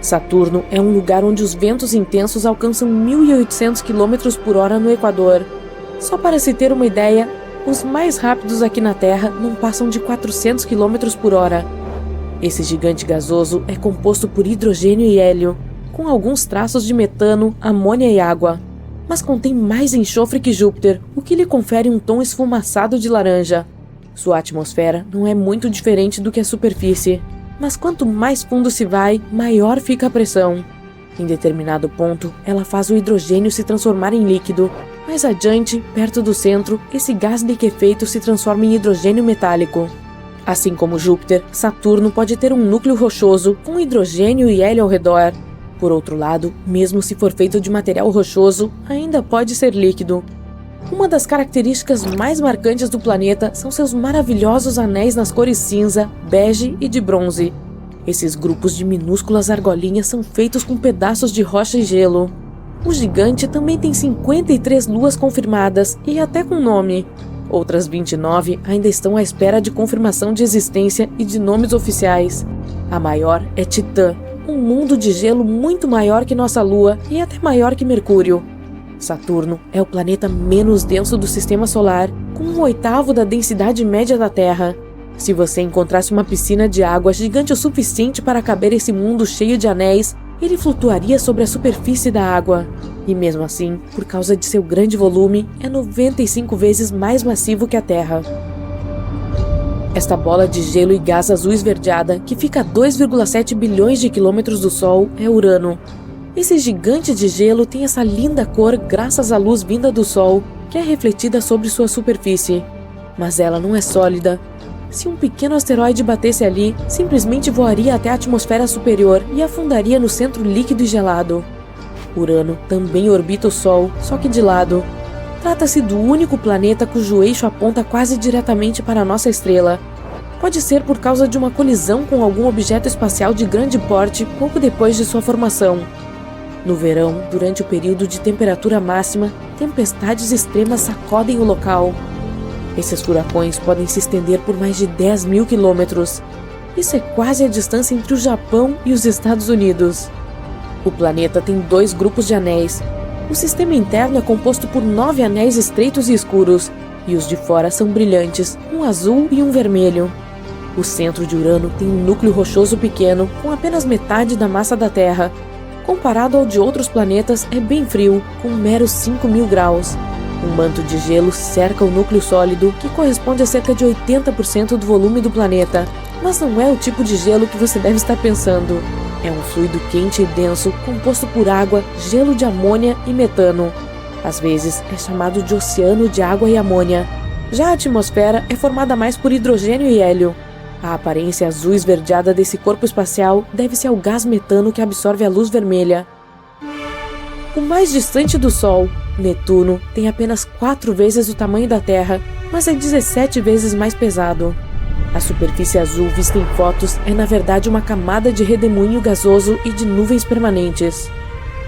Saturno é um lugar onde os ventos intensos alcançam 1.800 km por hora no Equador. Só para se ter uma ideia, os mais rápidos aqui na Terra não passam de 400 km por hora. Esse gigante gasoso é composto por hidrogênio e hélio, com alguns traços de metano, amônia e água. Mas contém mais enxofre que Júpiter, o que lhe confere um tom esfumaçado de laranja. Sua atmosfera não é muito diferente do que a superfície, mas quanto mais fundo se vai, maior fica a pressão. Em determinado ponto, ela faz o hidrogênio se transformar em líquido. Mais adiante, perto do centro, esse gás liquefeito se transforma em hidrogênio metálico. Assim como Júpiter, Saturno pode ter um núcleo rochoso com hidrogênio e hélio ao redor. Por outro lado, mesmo se for feito de material rochoso, ainda pode ser líquido. Uma das características mais marcantes do planeta são seus maravilhosos anéis nas cores cinza, bege e de bronze. Esses grupos de minúsculas argolinhas são feitos com pedaços de rocha e gelo. O gigante também tem 53 luas confirmadas e até com nome. Outras 29 ainda estão à espera de confirmação de existência e de nomes oficiais. A maior é Titã, um mundo de gelo muito maior que nossa Lua e até maior que Mercúrio. Saturno é o planeta menos denso do Sistema Solar, com 1/8 da densidade média da Terra. Se você encontrasse uma piscina de água gigante o suficiente para caber esse mundo cheio de anéis, ele flutuaria sobre a superfície da água. E mesmo assim, por causa de seu grande volume, é 95 vezes mais massivo que a Terra. Esta bola de gelo e gás azul esverdeada, que fica a 2,7 bilhões de quilômetros do Sol, é Urano. Esse gigante de gelo tem essa linda cor graças à luz vinda do Sol, que é refletida sobre sua superfície. Mas ela não é sólida. Se um pequeno asteroide batesse ali, simplesmente voaria até a atmosfera superior e afundaria no centro líquido e gelado. Urano também orbita o Sol, só que de lado. Trata-se do único planeta cujo eixo aponta quase diretamente para a nossa estrela. Pode ser por causa de uma colisão com algum objeto espacial de grande porte pouco depois de sua formação. No verão, durante o período de temperatura máxima, tempestades extremas sacodem o local. Esses furacões podem se estender por mais de 10 mil quilômetros. Isso é quase a distância entre o Japão e os Estados Unidos. O planeta tem 2 grupos de anéis. O sistema interno é composto por 9 anéis estreitos e escuros, e os de fora são brilhantes, um azul e um vermelho. O centro de Urano tem um núcleo rochoso pequeno, com apenas metade da massa da Terra. Comparado ao de outros planetas, é bem frio, com meros 5.000 graus. Um manto de gelo cerca o núcleo sólido, que corresponde a cerca de 80% do volume do planeta. Mas não é o tipo de gelo que você deve estar pensando. É um fluido quente e denso, composto por água, gelo de amônia e metano. Às vezes, é chamado de oceano de água e amônia. Já a atmosfera é formada mais por hidrogênio e hélio. A aparência azul esverdeada desse corpo espacial deve-se ao gás metano que absorve a luz vermelha. O mais distante do Sol, Netuno, tem apenas 4 vezes o tamanho da Terra, mas é 17 vezes mais pesado. A superfície azul vista em fotos é na verdade uma camada de redemoinho gasoso e de nuvens permanentes.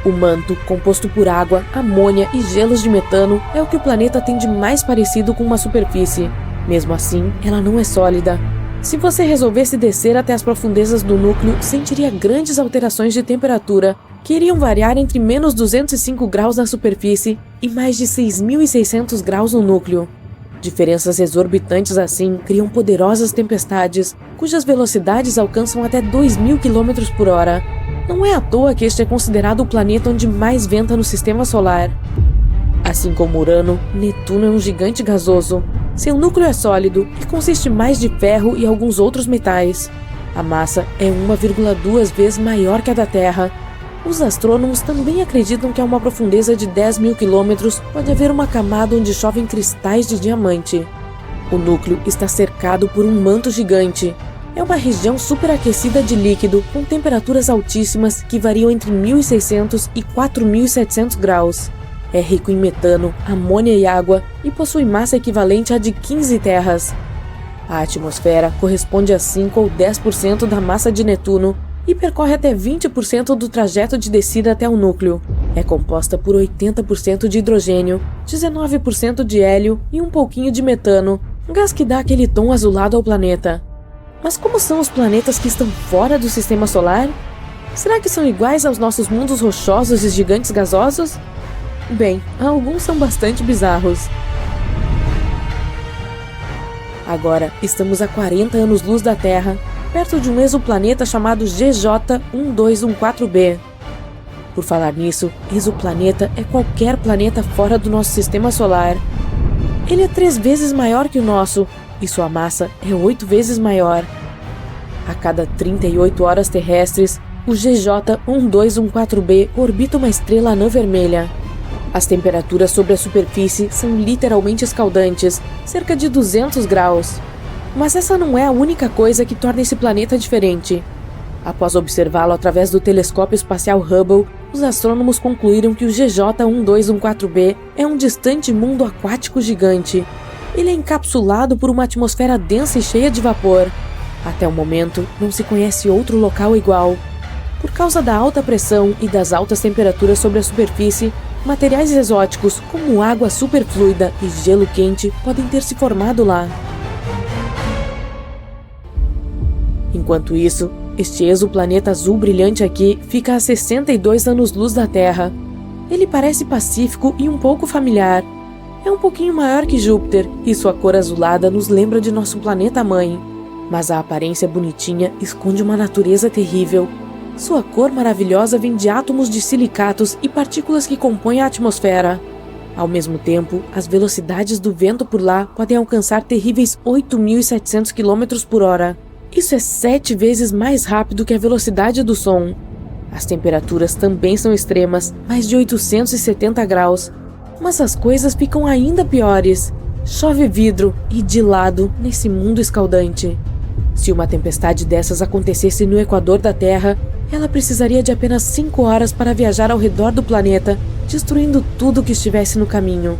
O manto, composto por água, amônia e gelos de metano, é o que o planeta tem de mais parecido com uma superfície. Mesmo assim, ela não é sólida. Se você resolvesse descer até as profundezas do núcleo, sentiria grandes alterações de temperatura, que iriam variar entre menos 205 graus na superfície e mais de 6.600 graus no núcleo. Diferenças exorbitantes assim criam poderosas tempestades, cujas velocidades alcançam até 2.000 km por hora. Não é à toa que este é considerado o planeta onde mais venta no sistema solar. Assim como Urano, Netuno é um gigante gasoso. Seu núcleo é sólido e consiste mais de ferro e alguns outros metais. A massa é 1,2 vezes maior que a da Terra. Os astrônomos também acreditam que a uma profundeza de 10.000 quilômetros pode haver uma camada onde chovem cristais de diamante. O núcleo está cercado por um manto gigante. É uma região superaquecida de líquido com temperaturas altíssimas que variam entre 1.600 e 4.700 graus. É rico em metano, amônia e água e possui massa equivalente à de 15 terras. A atmosfera corresponde a 5 ou 10% da massa de Netuno e percorre até 20% do trajeto de descida até o núcleo. É composta por 80% de hidrogênio, 19% de hélio e um pouquinho de metano, gás que dá aquele tom azulado ao planeta. Mas como são os planetas que estão fora do sistema solar? Será que são iguais aos nossos mundos rochosos e gigantes gasosos? Bem, alguns são bastante bizarros. Agora, estamos a 40 anos-luz da Terra, perto de um exoplaneta chamado GJ1214b. Por falar nisso, exoplaneta é qualquer planeta fora do nosso sistema solar. Ele é 3 vezes maior que o nosso, e sua massa é 8 vezes maior. A cada 38 horas terrestres, o GJ1214b orbita uma estrela anã vermelha. As temperaturas sobre a superfície são literalmente escaldantes, cerca de 200 graus. Mas essa não é a única coisa que torna esse planeta diferente. Após observá-lo através do telescópio espacial Hubble, os astrônomos concluíram que o GJ1214b é um distante mundo aquático gigante. Ele é encapsulado por uma atmosfera densa e cheia de vapor. Até o momento, não se conhece outro local igual. Por causa da alta pressão e das altas temperaturas sobre a superfície, materiais exóticos como água superfluida e gelo quente podem ter se formado lá. Enquanto isso, este exoplaneta azul brilhante aqui fica a 62 anos-luz da Terra. Ele parece pacífico e um pouco familiar. É um pouquinho maior que Júpiter e sua cor azulada nos lembra de nosso planeta-mãe. Mas a aparência bonitinha esconde uma natureza terrível. Sua cor maravilhosa vem de átomos de silicatos e partículas que compõem a atmosfera. Ao mesmo tempo, as velocidades do vento por lá podem alcançar terríveis 8.700 km por hora. Isso é 7 vezes mais rápido que a velocidade do som. As temperaturas também são extremas, mais de 870 graus. Mas as coisas ficam ainda piores. Chove vidro e de lado nesse mundo escaldante. Se uma tempestade dessas acontecesse no equador da Terra, ela precisaria de apenas 5 horas para viajar ao redor do planeta, destruindo tudo que estivesse no caminho.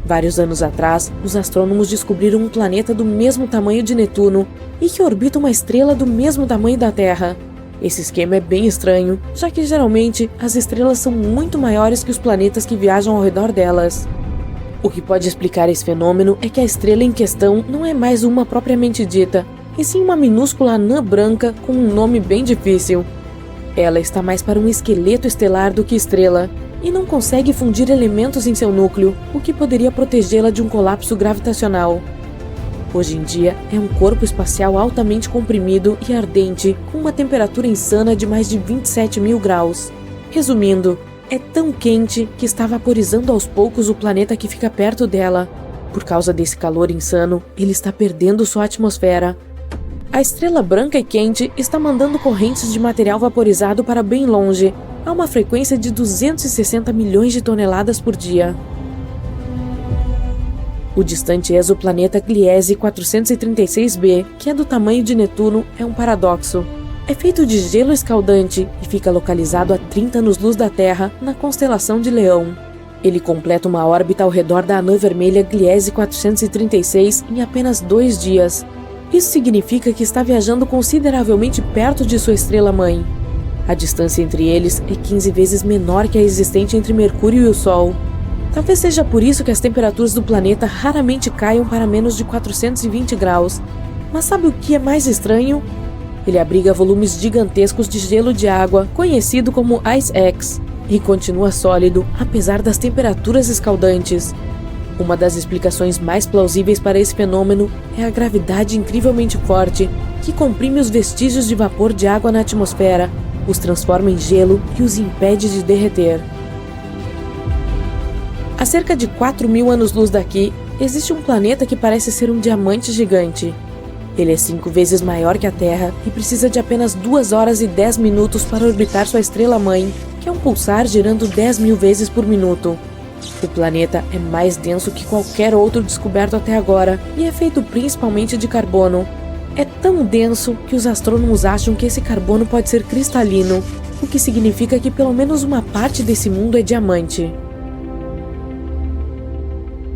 Vários anos atrás, os astrônomos descobriram um planeta do mesmo tamanho de Netuno e que orbita uma estrela do mesmo tamanho da Terra. Esse esquema é bem estranho, já que geralmente as estrelas são muito maiores que os planetas que viajam ao redor delas. O que pode explicar esse fenômeno é que a estrela em questão não é mais uma propriamente dita, e sim uma minúscula anã branca com um nome bem difícil. Ela está mais para um esqueleto estelar do que estrela, e não consegue fundir elementos em seu núcleo, o que poderia protegê-la de um colapso gravitacional. Hoje em dia, é um corpo espacial altamente comprimido e ardente, com uma temperatura insana de mais de 27.000 graus. Resumindo, é tão quente que está vaporizando aos poucos o planeta que fica perto dela. Por causa desse calor insano, ele está perdendo sua atmosfera. A estrela branca e quente está mandando correntes de material vaporizado para bem longe, a uma frequência de 260 milhões de toneladas por dia. O distante exoplaneta Gliese 436b, que é do tamanho de Netuno, é um paradoxo. É feito de gelo escaldante e fica localizado a 30 anos-luz da Terra, na constelação de Leão. Ele completa uma órbita ao redor da anã vermelha Gliese 436 em apenas 2 dias. Isso significa que está viajando consideravelmente perto de sua estrela-mãe. A distância entre eles é 15 vezes menor que a existente entre Mercúrio e o Sol. Talvez seja por isso que as temperaturas do planeta raramente caiam para menos de 420 graus. Mas sabe o que é mais estranho? Ele abriga volumes gigantescos de gelo de água, conhecido como Ice X, e continua sólido apesar das temperaturas escaldantes. Uma das explicações mais plausíveis para esse fenômeno é a gravidade incrivelmente forte, que comprime os vestígios de vapor de água na atmosfera, os transforma em gelo e os impede de derreter. A cerca de 4.000 anos-luz daqui, existe um planeta que parece ser um diamante gigante. Ele é 5 vezes maior que a Terra e precisa de apenas 2 horas e 10 minutos para orbitar sua estrela-mãe, que é um pulsar girando 10.000 vezes por minuto. O planeta é mais denso que qualquer outro descoberto até agora e é feito principalmente de carbono. É tão denso que os astrônomos acham que esse carbono pode ser cristalino, o que significa que pelo menos uma parte desse mundo é diamante.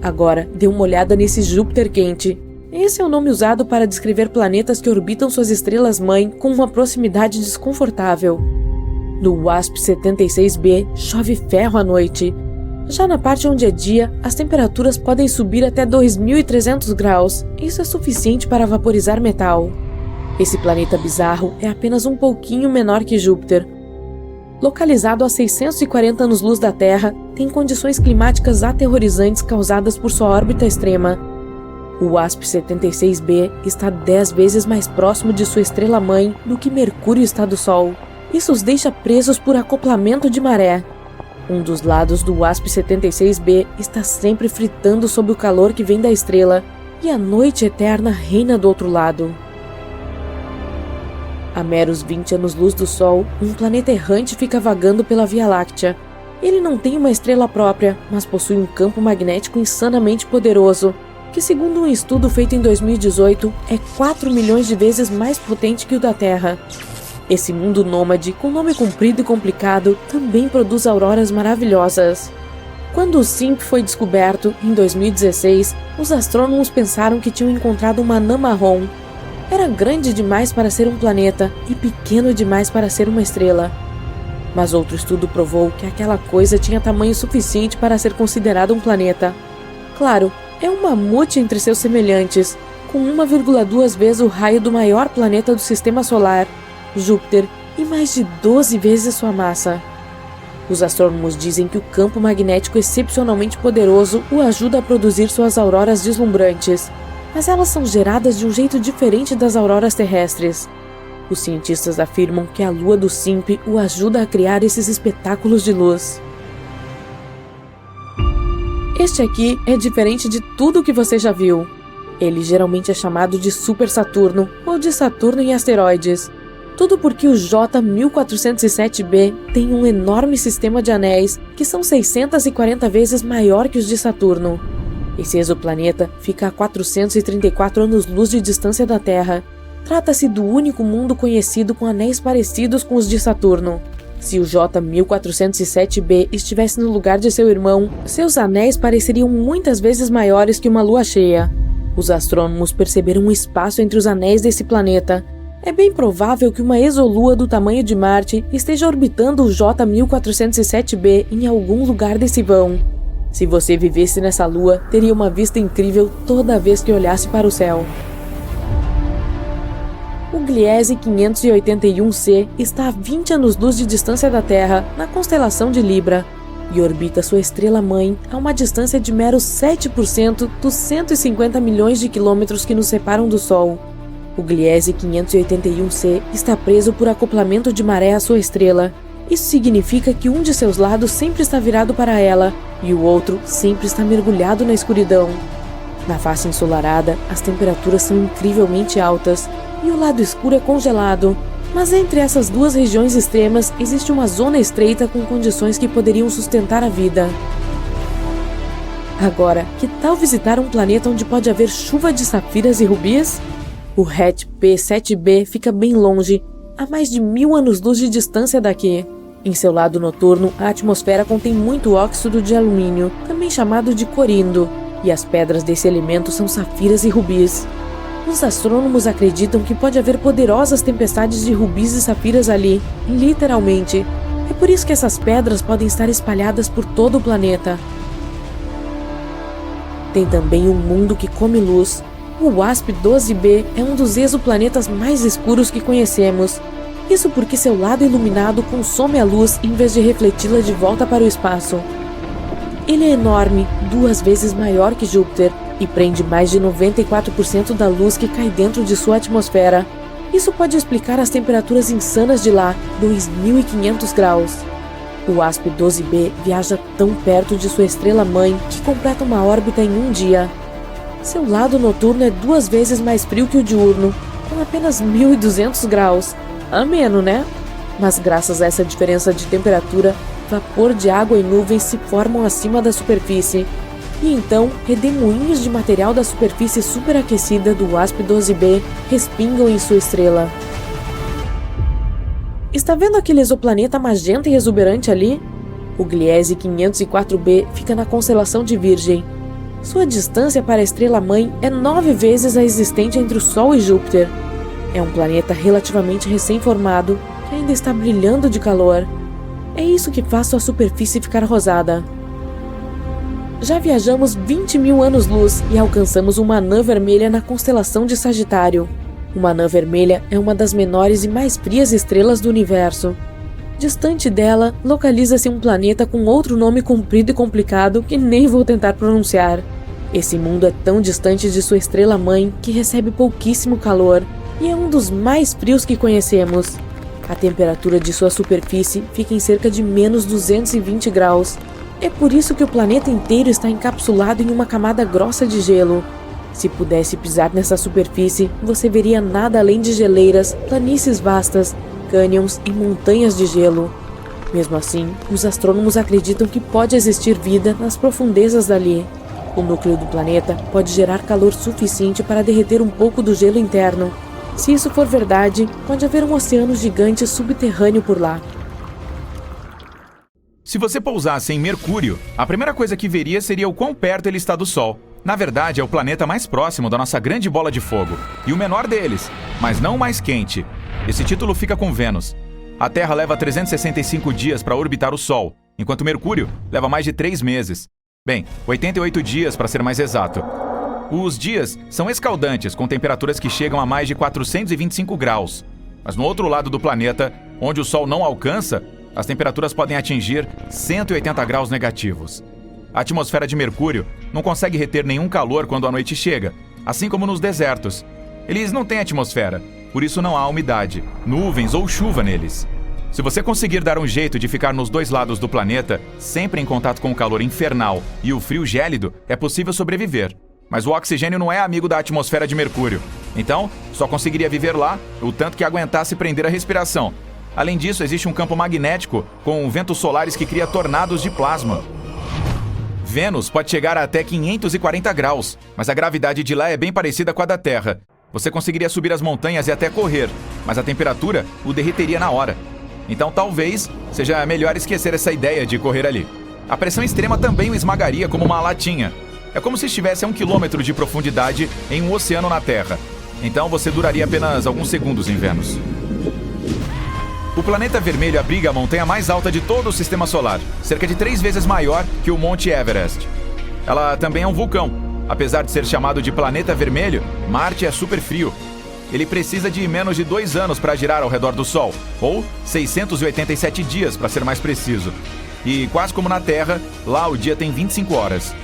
Agora, dê uma olhada nesse Júpiter quente. Esse é o nome usado para descrever planetas que orbitam suas estrelas-mãe com uma proximidade desconfortável. No WASP-76b, chove ferro à noite. Já na parte onde é dia, as temperaturas podem subir até 2.300 graus. Isso é suficiente para vaporizar metal. Esse planeta bizarro é apenas um pouquinho menor que Júpiter. Localizado a 640 anos-luz da Terra, tem condições climáticas aterrorizantes causadas por sua órbita extrema. O WASP-76b está 10 vezes mais próximo de sua estrela-mãe do que Mercúrio está do Sol. Isso os deixa presos por acoplamento de maré. Um dos lados do WASP-76b está sempre fritando sob o calor que vem da estrela, e a noite eterna reina do outro lado. A meros 20 anos-luz do Sol, um planeta errante fica vagando pela Via Láctea. Ele não tem uma estrela própria, mas possui um campo magnético insanamente poderoso, que segundo um estudo feito em 2018, é 4 milhões de vezes mais potente que o da Terra. Esse mundo nômade, com nome comprido e complicado, também produz auroras maravilhosas. Quando o SIMP foi descoberto, em 2016, os astrônomos pensaram que tinham encontrado uma anã marrom. Era grande demais para ser um planeta e pequeno demais para ser uma estrela. Mas outro estudo provou que aquela coisa tinha tamanho suficiente para ser considerado um planeta. Claro, é um mamute entre seus semelhantes, com 1,2 vezes o raio do maior planeta do Sistema Solar, Júpiter, e mais de 12 vezes sua massa. Os astrônomos dizem que o campo magnético excepcionalmente poderoso o ajuda a produzir suas auroras deslumbrantes, mas elas são geradas de um jeito diferente das auroras terrestres. Os cientistas afirmam que a lua do Simp o ajuda a criar esses espetáculos de luz. Este aqui é diferente de tudo que você já viu. Ele geralmente é chamado de Super Saturno ou de Saturno em asteroides. Tudo porque o J1407b tem um enorme sistema de anéis que são 640 vezes maior que os de Saturno. Esse exoplaneta fica a 434 anos-luz de distância da Terra. Trata-se do único mundo conhecido com anéis parecidos com os de Saturno. Se o J1407b estivesse no lugar de seu irmão, seus anéis pareceriam muitas vezes maiores que uma lua cheia. Os astrônomos perceberam um espaço entre os anéis desse planeta. É bem provável que uma exolua do tamanho de Marte esteja orbitando o J1407b em algum lugar desse vão. Se você vivesse nessa lua, teria uma vista incrível toda vez que olhasse para o céu. O Gliese 581c está a 20 anos-luz de distância da Terra, na constelação de Libra, e orbita sua estrela-mãe a uma distância de meros 7% dos 150 milhões de quilômetros que nos separam do Sol. O Gliese 581c está preso por acoplamento de maré à sua estrela. Isso significa que um de seus lados sempre está virado para ela, e o outro sempre está mergulhado na escuridão. Na face ensolarada, as temperaturas são incrivelmente altas, e o lado escuro é congelado, mas entre essas duas regiões extremas existe uma zona estreita com condições que poderiam sustentar a vida. Agora, que tal visitar um planeta onde pode haver chuva de safiras e rubis? O Hat P7b fica bem longe, a mais de 1000 anos-luz de distância daqui. Em seu lado noturno, a atmosfera contém muito óxido de alumínio, também chamado de corindo, e as pedras desse elemento são safiras e rubis. Os astrônomos acreditam que pode haver poderosas tempestades de rubis e safiras ali, literalmente. É por isso que essas pedras podem estar espalhadas por todo o planeta. Tem também um mundo que come luz. O WASP-12b é um dos exoplanetas mais escuros que conhecemos. Isso porque seu lado iluminado consome a luz em vez de refleti-la de volta para o espaço. Ele é enorme, 2 vezes maior que Júpiter, e prende mais de 94% da luz que cai dentro de sua atmosfera. Isso pode explicar as temperaturas insanas de lá, 2.500 graus. O WASP-12b viaja tão perto de sua estrela-mãe que completa uma órbita em um dia. Seu lado noturno é 2 vezes mais frio que o diurno, com apenas 1.200 graus. Ameno, né? Mas graças a essa diferença de temperatura, vapor de água e nuvens se formam acima da superfície. E então, redemoinhos de material da superfície superaquecida do WASP-12b respingam em sua estrela. Está vendo aquele exoplaneta magenta e exuberante ali? O Gliese 504b fica na constelação de Virgem. Sua distância para a estrela-mãe é 9 vezes a existente entre o Sol e Júpiter. É um planeta relativamente recém-formado que ainda está brilhando de calor. É isso que faz sua superfície ficar rosada. Já viajamos 20.000 anos-luz e alcançamos uma anã vermelha na constelação de Sagitário. Uma anã vermelha é uma das menores e mais frias estrelas do universo. Distante dela, localiza-se um planeta com outro nome comprido e complicado que nem vou tentar pronunciar. Esse mundo é tão distante de sua estrela-mãe que recebe pouquíssimo calor e é um dos mais frios que conhecemos. A temperatura de sua superfície fica em cerca de menos 220 graus. É por isso que o planeta inteiro está encapsulado em uma camada grossa de gelo. Se pudesse pisar nessa superfície, você veria nada além de geleiras, planícies vastas, cânions e montanhas de gelo. Mesmo assim, os astrônomos acreditam que pode existir vida nas profundezas dali. O núcleo do planeta pode gerar calor suficiente para derreter um pouco do gelo interno. Se isso for verdade, pode haver um oceano gigante subterrâneo por lá. Se você pousasse em Mercúrio, a primeira coisa que veria seria o quão perto ele está do Sol. Na verdade, é o planeta mais próximo da nossa grande bola de fogo, e o menor deles, mas não o mais quente. Esse título fica com Vênus. A Terra leva 365 dias para orbitar o Sol, enquanto Mercúrio leva mais de 3 meses. Bem, 88 dias para ser mais exato. Os dias são escaldantes, com temperaturas que chegam a mais de 425 graus. Mas no outro lado do planeta, onde o Sol não alcança, as temperaturas podem atingir 180 graus negativos. A atmosfera de Mercúrio não consegue reter nenhum calor quando a noite chega, assim como nos desertos. Eles não têm atmosfera, por isso não há umidade, nuvens ou chuva neles. Se você conseguir dar um jeito de ficar nos dois lados do planeta, sempre em contato com o calor infernal e o frio gélido, é possível sobreviver. Mas o oxigênio não é amigo da atmosfera de Mercúrio. Então, só conseguiria viver lá o tanto que aguentasse prender a respiração. Além disso, existe um campo magnético com ventos solares que cria tornados de plasma. Vênus pode chegar a até 540 graus, mas a gravidade de lá é bem parecida com a da Terra. Você conseguiria subir as montanhas e até correr, mas a temperatura o derreteria na hora. Então talvez seja melhor esquecer essa ideia de correr ali. A pressão extrema também o esmagaria como uma latinha. É como se estivesse a 1 quilômetro de profundidade em um oceano na Terra. Então você duraria apenas alguns segundos em Vênus. O planeta vermelho abriga a montanha mais alta de todo o sistema solar, cerca de 3 vezes maior que o Monte Everest. Ela também é um vulcão. Apesar de ser chamado de planeta vermelho, Marte é super frio. Ele precisa de menos de 2 anos para girar ao redor do Sol, ou 687 dias para ser mais preciso. E quase como na Terra, lá o dia tem 25 horas.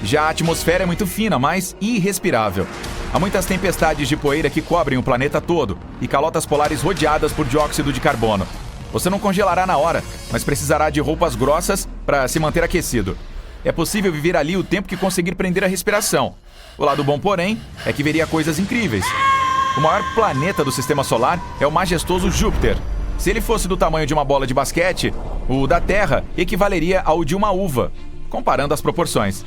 Já a atmosfera é muito fina, mas irrespirável. Há muitas tempestades de poeira que cobrem o planeta todo e calotas polares rodeadas por dióxido de carbono. Você não congelará na hora, mas precisará de roupas grossas para se manter aquecido. É possível viver ali o tempo que conseguir prender a respiração. O lado bom, porém, é que veria coisas incríveis. O maior planeta do sistema solar é o majestoso Júpiter. Se ele fosse do tamanho de uma bola de basquete, o da Terra equivaleria ao de uma uva, comparando as proporções.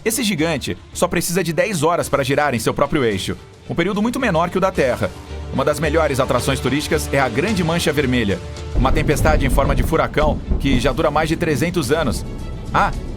Esse gigante só precisa de 10 horas para girar em seu próprio eixo, um período muito menor que o da Terra. Uma das melhores atrações turísticas é a Grande Mancha Vermelha, uma tempestade em forma de furacão que já dura mais de 300 anos.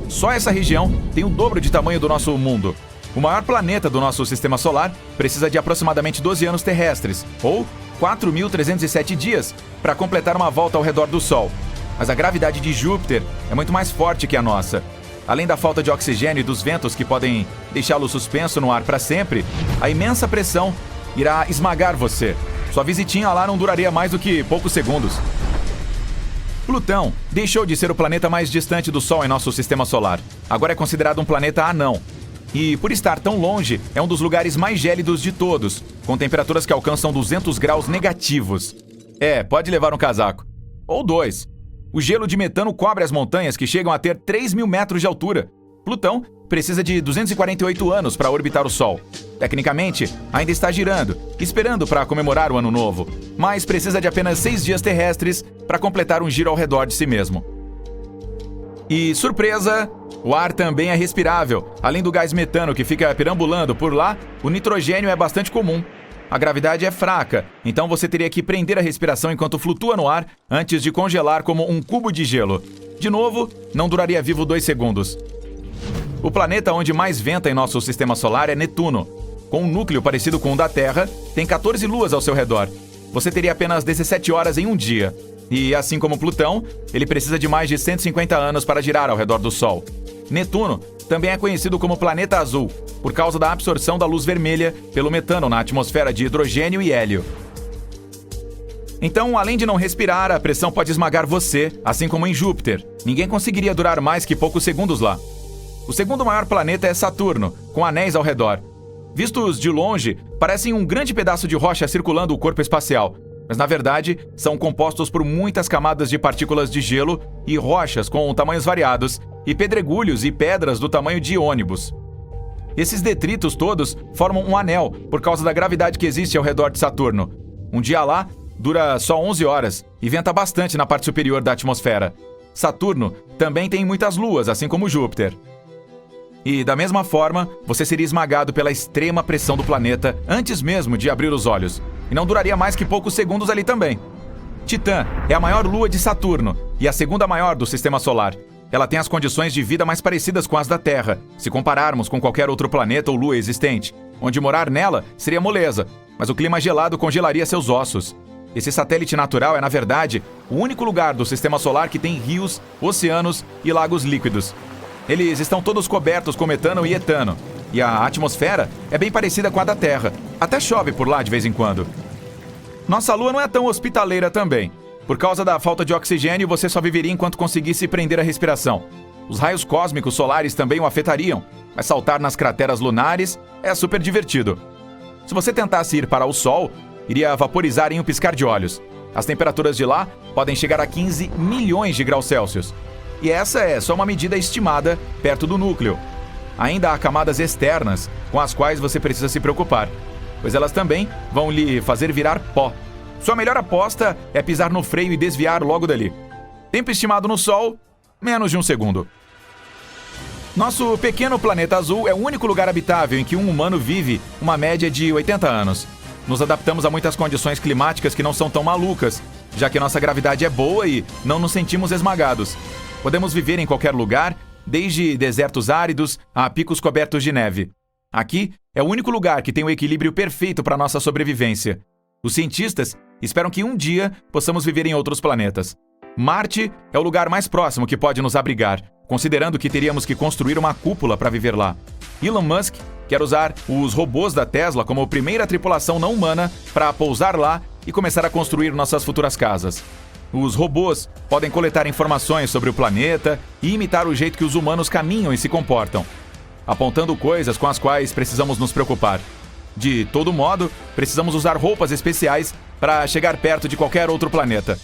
Só essa região tem o dobro de tamanho do nosso mundo. O maior planeta do nosso sistema solar precisa de aproximadamente 12 anos terrestres, ou 4.307 dias, para completar uma volta ao redor do Sol. Mas a gravidade de Júpiter é muito mais forte que a nossa. Além da falta de oxigênio e dos ventos que podem deixá-lo suspenso no ar para sempre, a imensa pressão irá esmagar você. Sua visitinha lá não duraria mais do que poucos segundos. Plutão deixou de ser o planeta mais distante do Sol em nosso sistema solar. Agora é considerado um planeta anão. E, por estar tão longe, é um dos lugares mais gélidos de todos, com temperaturas que alcançam 200 graus negativos. Pode levar um casaco. Ou 2. O gelo de metano cobre as montanhas que chegam a ter 3.000 metros de altura. Plutão precisa de 248 anos para orbitar o Sol. Tecnicamente, ainda está girando, esperando para comemorar o Ano Novo, mas precisa de apenas 6 dias terrestres para completar um giro ao redor de si mesmo. E, surpresa, o ar também é respirável. Além do gás metano que fica perambulando por lá, o nitrogênio é bastante comum. A gravidade é fraca, então você teria que prender a respiração enquanto flutua no ar antes de congelar como um cubo de gelo. De novo, não duraria vivo 2 segundos. O planeta onde mais venta em nosso sistema solar é Netuno. Com um núcleo parecido com o da Terra, tem 14 luas ao seu redor. Você teria apenas 17 horas em um dia. E, assim como Plutão, ele precisa de mais de 150 anos para girar ao redor do Sol. Netuno também é conhecido como planeta azul, por causa da absorção da luz vermelha pelo metano na atmosfera de hidrogênio e hélio. Então, além de não respirar, a pressão pode esmagar você, assim como em Júpiter. Ninguém conseguiria durar mais que poucos segundos lá. O segundo maior planeta é Saturno, com anéis ao redor. Vistos de longe, parecem um grande pedaço de rocha circulando o corpo espacial, mas na verdade são compostos por muitas camadas de partículas de gelo e rochas com tamanhos variados, e pedregulhos e pedras do tamanho de ônibus. Esses detritos todos formam um anel por causa da gravidade que existe ao redor de Saturno. Um dia lá dura só 11 horas e venta bastante na parte superior da atmosfera. Saturno também tem muitas luas, assim como Júpiter. E, da mesma forma, você seria esmagado pela extrema pressão do planeta antes mesmo de abrir os olhos. E não duraria mais que poucos segundos ali também. Titã é a maior lua de Saturno e a segunda maior do sistema solar. Ela tem as condições de vida mais parecidas com as da Terra, se compararmos com qualquer outro planeta ou lua existente, onde morar nela seria moleza, mas o clima gelado congelaria seus ossos. Esse satélite natural é, na verdade, o único lugar do sistema solar que tem rios, oceanos e lagos líquidos. Eles estão todos cobertos com metano e etano, e a atmosfera é bem parecida com a da Terra. Até chove por lá de vez em quando. Nossa Lua não é tão hospitaleira também. Por causa da falta de oxigênio, você só viveria enquanto conseguisse prender a respiração. Os raios cósmicos solares também o afetariam, mas saltar nas crateras lunares é super divertido. Se você tentasse ir para o Sol, iria vaporizar em um piscar de olhos. As temperaturas de lá podem chegar a 15 milhões de graus Celsius. E essa é só uma medida estimada perto do núcleo. Ainda há camadas externas com as quais você precisa se preocupar, pois elas também vão lhe fazer virar pó. Sua melhor aposta é pisar no freio e desviar logo dali. Tempo estimado no Sol, menos de 1 segundo. Nosso pequeno planeta azul é o único lugar habitável em que um humano vive uma média de 80 anos. Nos adaptamos a muitas condições climáticas que não são tão malucas, já que nossa gravidade é boa e não nos sentimos esmagados. Podemos viver em qualquer lugar, desde desertos áridos a picos cobertos de neve. Aqui é o único lugar que tem o equilíbrio perfeito para nossa sobrevivência. Os cientistas esperam que um dia possamos viver em outros planetas. Marte é o lugar mais próximo que pode nos abrigar, considerando que teríamos que construir uma cúpula para viver lá. Elon Musk quer usar os robôs da Tesla como primeira tripulação não humana para pousar lá e começar a construir nossas futuras casas. Os robôs podem coletar informações sobre o planeta e imitar o jeito que os humanos caminham e se comportam, apontando coisas com as quais precisamos nos preocupar. De todo modo, precisamos usar roupas especiais para chegar perto de qualquer outro planeta.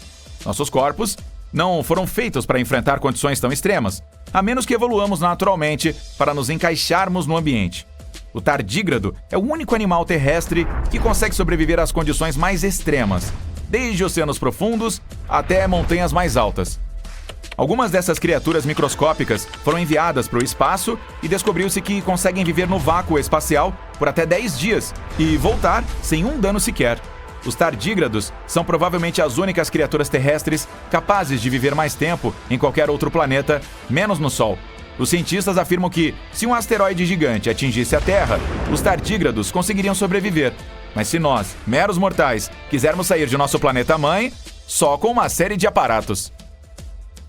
Nossos corpos não foram feitos para enfrentar condições tão extremas, a menos que evoluamos naturalmente para nos encaixarmos no ambiente. O tardígrado é o único animal terrestre que consegue sobreviver às condições mais extremas, desde oceanos profundos até montanhas mais altas. Algumas dessas criaturas microscópicas foram enviadas para o espaço e descobriu-se que conseguem viver no vácuo espacial por até 10 dias e voltar sem um dano sequer. Os tardígrados são provavelmente as únicas criaturas terrestres capazes de viver mais tempo em qualquer outro planeta, menos no Sol. Os cientistas afirmam que, se um asteroide gigante atingisse a Terra, os tardígrados conseguiriam sobreviver. Mas se nós, meros mortais, quisermos sair de nosso planeta-mãe, só com uma série de aparatos.